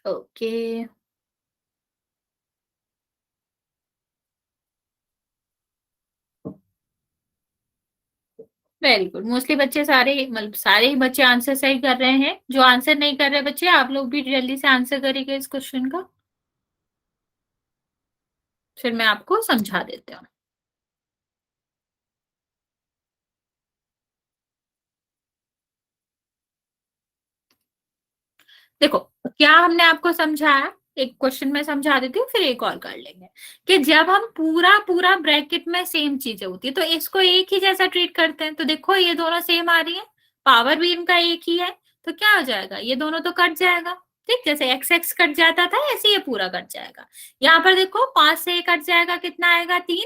Okay, very good. मोस्टली बच्चे सारे, मतलब सारे ही बच्चे आंसर सही कर रहे हैं। जो आंसर नहीं कर रहे बच्चे, आप लोग भी जल्दी से आंसर करिएगा इस क्वेश्चन का, फिर मैं आपको समझा देती हूँ। देखो, क्या हमने आपको समझाया, एक क्वेश्चन में समझा देती हूँ, फिर एक और कर लेंगे। कि जब हम पूरा पूरा ब्रैकेट में सेम चीजें होती है तो इसको एक ही जैसा ट्रीट करते हैं। तो देखो ये दोनों सेम आ रही है, पावर भी इनका एक ही है, तो क्या हो जाएगा, ये दोनों तो कट जाएगा। ठीक, जैसे एक्स एक्स कट जाता था ऐसे ये पूरा कट जाएगा। यहाँ पर देखो 5 से ये कट जाएगा, कितना आएगा 3।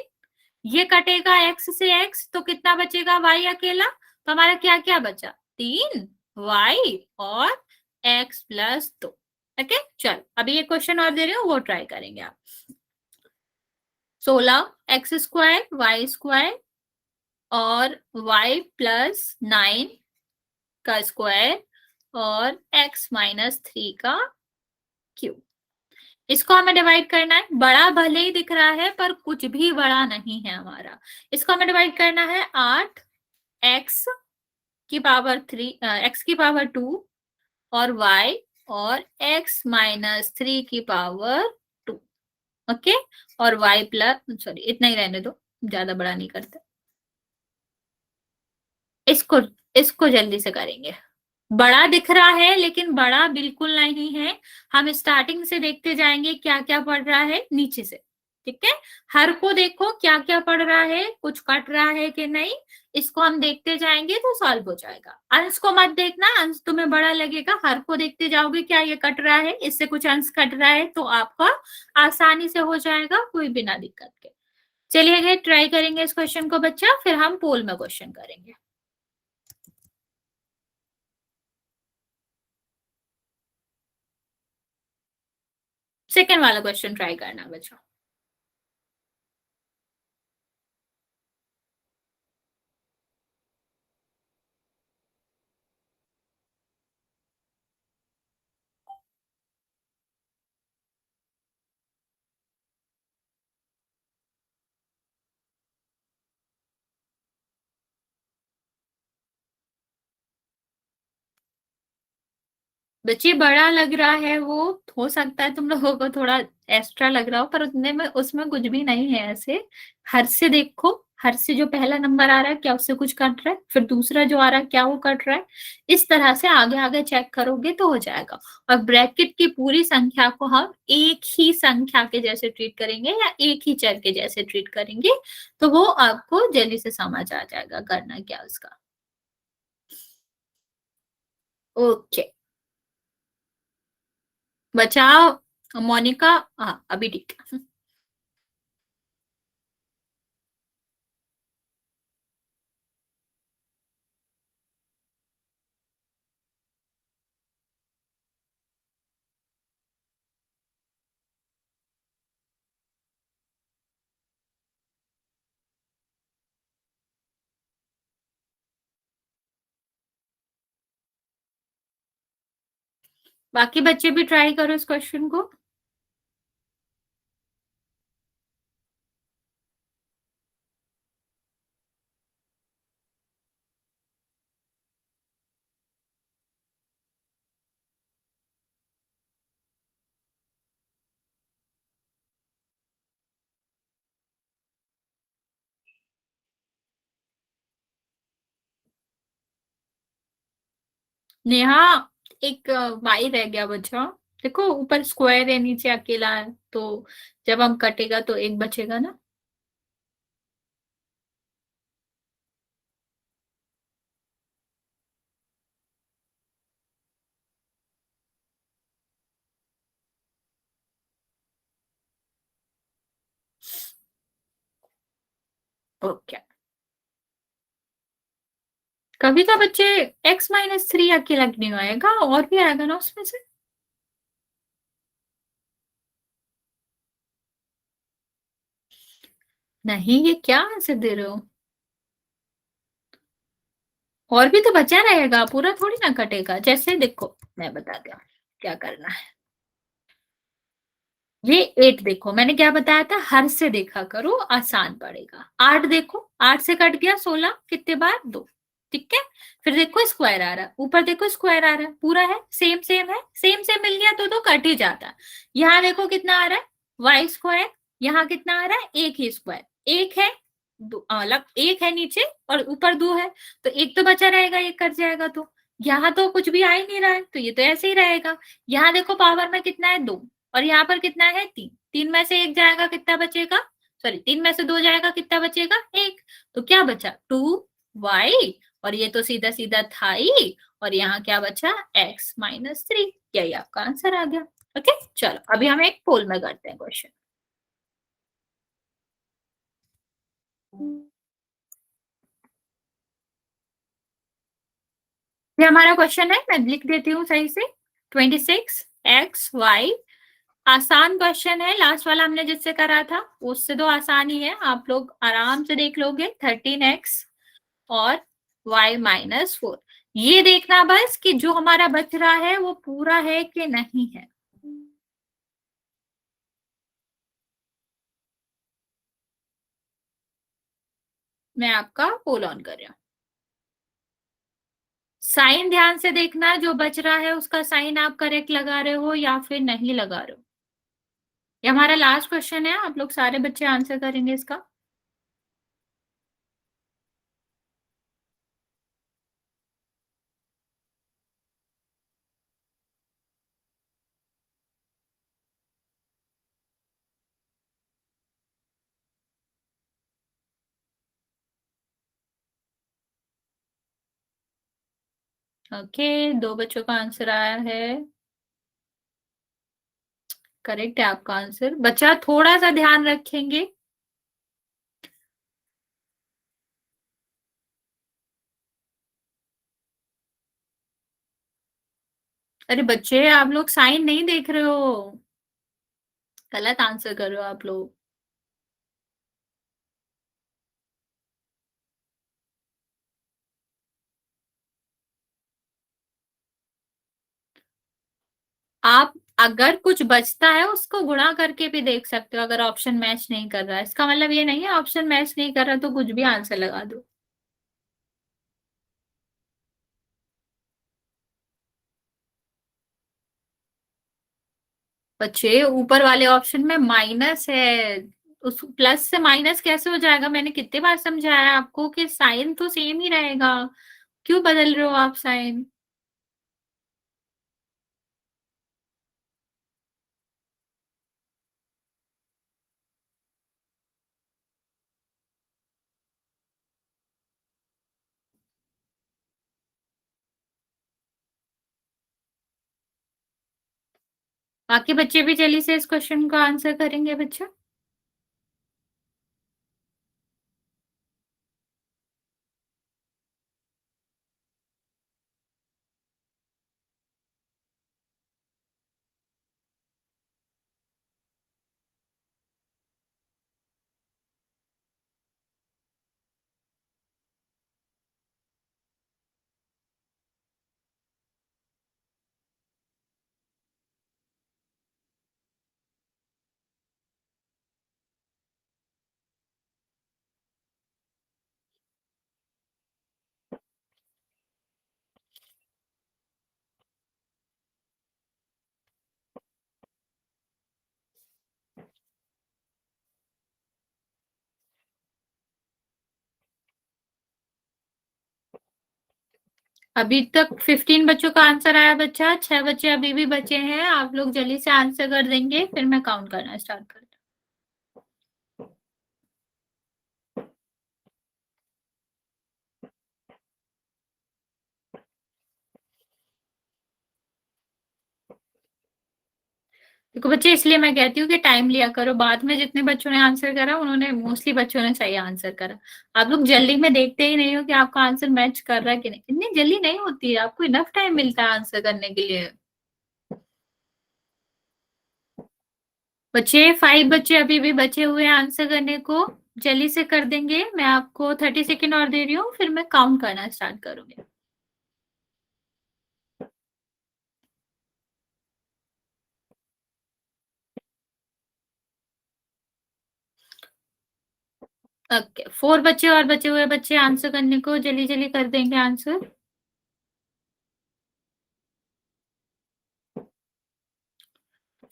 ये कटेगा एक्स से एक्स, तो कितना बचेगा वाई अकेला। तो हमारा क्या क्या बचा, 3 वाई और एक्स प्लस 2। ओके, चल अभी ये क्वेश्चन और दे रही हूँ, वो ट्राई करेंगे आप। 16 x² y² और y+9 का स्क्वायर और x-3 का क्यूब। इसको हमें डिवाइड करना है। बड़ा भले ही दिख रहा है पर कुछ भी बड़ा नहीं है हमारा। इसको हमें डिवाइड करना है 8 x की पावर 3, x की पावर 2 और y और x-3 की पावर 2। ओके, और y प्लस, सॉरी इतना ही रहने दो, ज्यादा बड़ा नहीं करते। इसको इसको जल्दी से करेंगे। बड़ा दिख रहा है लेकिन बड़ा बिल्कुल नहीं है। हम स्टार्टिंग से देखते जाएंगे क्या क्या पड़ रहा है नीचे से। ठीक है, हर को देखो क्या क्या पड़ रहा है, कुछ कट रहा है कि नहीं, इसको हम देखते जाएंगे तो सॉल्व हो जाएगा। अंश को मत देखना, अंश तुम्हें बड़ा लगेगा। हर को देखते जाओगे क्या ये कट रहा है, इससे कुछ अंश कट रहा है, तो आपका आसानी से हो जाएगा, कोई बिना दिक्कत के। चलिए ट्राई करेंगे इस क्वेश्चन को बच्चा, फिर हम पोल में क्वेश्चन करेंगे। सेकेंड वाला क्वेश्चन ट्राई करना बच्चा। बच्चे बड़ा लग रहा है वो, हो सकता है तुम लोगों को थोड़ा एक्स्ट्रा लग रहा हो, पर उतने में उसमें कुछ भी नहीं है ऐसे। हर से देखो, हर से जो पहला नंबर आ रहा है क्या उससे कुछ कट रहा है, फिर दूसरा जो आ रहा है क्या वो कट रहा है। इस तरह से आगे आगे चेक करोगे तो हो जाएगा। और ब्रैकेट की पूरी संख्या को हम एक ही संख्या के जैसे ट्रीट करेंगे या एक ही चर के जैसे ट्रीट करेंगे, तो वो आपको जल्दी से समझ आ जाएगा करना क्या उसका। ओके, बचाओ मोनिका। हाँ अभी ठीक है। बाकी बच्चे भी ट्राई करो इस क्वेश्चन को। नेहा, एक वाई रह गया बच्चा। देखो ऊपर स्क्वायर है, नीचे अकेला है, तो जब हम कटेगा तो एक बचेगा ना। ओके, कभी का बच्चे x-3 अकेला क्यों आएगा, और भी आएगा ना उसमें से। नहीं, ये क्या आंसर दे रहे हो? और भी तो बचा रहेगा, पूरा थोड़ी ना कटेगा। जैसे देखो मैं बताती हूँ क्या करना है। ये 8 देखो, मैंने क्या बताया था, हर से देखा करो, आसान पड़ेगा। 8 देखो, 8 से कट गया 16, कितने बार, 2। ठीक है। फिर देखो स्क्वायर आ रहा है, ऊपर देखो स्क्वायर आ रहा है, पूरा है, सेम सेम है, सेम सेम मिल गया तो कट ही जाता है। यहाँ देखो कितना आ रहा है, वाई स्क्वायर। यहाँ कितना आ रहा है, एक ही स्क्वायर, एक है, मतलब एक है नीचे और ऊपर 2 है, तो एक तो बचा रहेगा, एक कट जाएगा तो। यहाँ तो कुछ भी आ ही नहीं रहा है, तो ये तो ऐसे ही रहेगा। यहाँ देखो पावर में कितना है, 2, और यहाँ पर कितना है, 3। 3 में से एक जाएगा, कितना बचेगा, सॉरी 3 में से 2 जाएगा, कितना बचेगा, 1। तो क्या बचा, 2y, और ये तो सीधा सीधा था ही, और यहाँ क्या बचा, x-3। यही आपका आंसर आ गया। ओके, चलो अभी हम एक पोल में करते हैं क्वेश्चन। ये हमारा क्वेश्चन है, मैं लिख देती हूँ सही से। 26xy, आसान क्वेश्चन है, लास्ट वाला हमने जिससे करा था उससे तो आसान ही है, आप लोग आराम से देख लोगे। 13x और y-4, ये देखना बस कि जो हमारा बच रहा है वो पूरा है कि नहीं है। मैं आपका पोल ऑन कर रही हूँ। साइन ध्यान से देखना, जो बच रहा है उसका साइन आप करेक्ट लगा रहे हो या फिर नहीं लगा रहे हो। ये हमारा लास्ट क्वेश्चन है, आप लोग सारे बच्चे आंसर करेंगे इसका। ओके, 2 बच्चों का आंसर आया है, करेक्ट है आपका आंसर। बच्चा थोड़ा सा ध्यान रखेंगे। अरे बच्चे, आप लोग साइन नहीं देख रहे हो, गलत आंसर कर रहे हो आप लोग। आप अगर कुछ बचता है उसको गुणा करके भी देख सकते हो, अगर ऑप्शन मैच नहीं कर रहा है, इसका मतलब ये नहीं है ऑप्शन मैच नहीं कर रहा तो कुछ भी आंसर लगा दो। बच्चे, ऊपर वाले ऑप्शन में माइनस है, उस प्लस से माइनस कैसे हो जाएगा, मैंने कितने बार समझाया आपको कि साइन तो सेम ही रहेगा, क्यों बदल रहे हो आप साइन। बाकी बच्चे भी जल्दी से इस क्वेश्चन का आंसर करेंगे बच्चा। अभी तक 15 बच्चों का आंसर आया बच्चा, 6 बच्चे अभी भी बचे हैं, आप लोग जल्दी से आंसर कर देंगे फिर मैं काउंट करना स्टार्ट कर। देखो बच्चे, इसलिए मैं कहती हूँ कि टाइम लिया करो, बाद में जितने बच्चों ने आंसर करा उन्होंने मोस्टली बच्चों ने सही आंसर करा। आप लोग जल्दी में देखते ही नहीं हो कि आपका आंसर मैच कर रहा है कि नहीं, इतनी जल्दी नहीं होती है, आपको इनफ टाइम मिलता है आंसर करने के लिए। बच्चे, 5 बच्चे अभी भी बचे हुए हैं आंसर करने को। जल्दी से कर देंगे। मैं आपको 30 सेकेंड और दे रही हूँ, फिर मैं काउंट करना स्टार्ट करूंगी। ओके, 4 बच्चे और बचे हुए बच्चे आंसर करने को जल्दी जल्दी कर देंगे आंसर।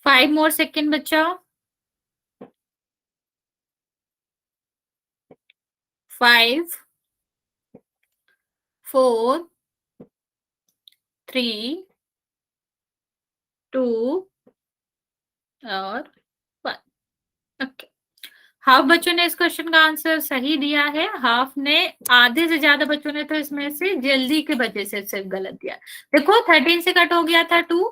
5 मोर सेकेंड बचाओ। 5, 4, 3, 2 और 1। ओके, हाफ बच्चों ने इस क्वेश्चन का आंसर सही दिया है, हाफ ने, आधे से ज्यादा बच्चों ने तो इसमें से जल्दी की वजह से सिर्फ गलत दिया। देखो 13 से कट हो गया था 2,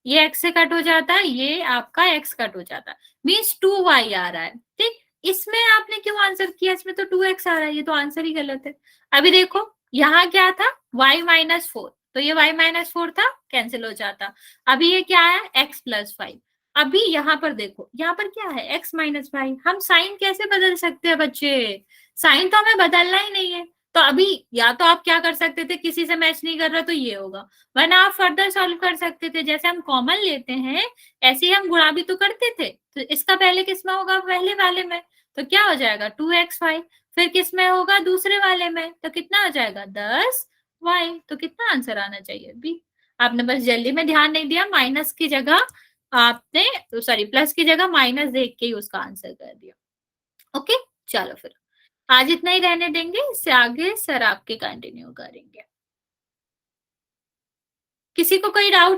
ये x से कट हो जाता, ये आपका x कट हो जाता, मीन्स 2y आ रहा है। ठीक, इसमें आपने क्यों आंसर किया, इसमें तो 2x आ रहा है, ये तो आंसर ही गलत है। अभी देखो यहाँ क्या था, y-4, तो ये y-4 था, कैंसिल हो जाता। अभी ये क्या है, x+5। अभी यहाँ पर देखो, यहाँ पर क्या है, x-5। हम साइन कैसे बदल सकते हैं बच्चे, साइन तो हमें बदलना ही नहीं है। तो अभी या तो आप क्या कर सकते थे, किसी से मैच नहीं कर रहा तो ये होगा, वरना आप फर्दर सॉल्व कर सकते थे, जैसे हम कॉमन लेते हैं ऐसे ही हम गुणा भी तो करते थे। तो इसका पहले किस में होगा, पहले वाले में, तो क्या हो जाएगा 2x5। फिर किस में होगा, दूसरे वाले में, तो कितना आ जाएगा 10y। तो कितना आंसर आना चाहिए बी। आपने बस जल्दी में ध्यान नहीं दिया, माइनस की जगह आपने, तो सॉरी प्लस की जगह माइनस देख के ही उसका आंसर कर दिया। ओके, चलो फिर आज इतना ही रहने देंगे, इससे आगे सर आपके कंटिन्यू करेंगे। किसी को कोई डाउट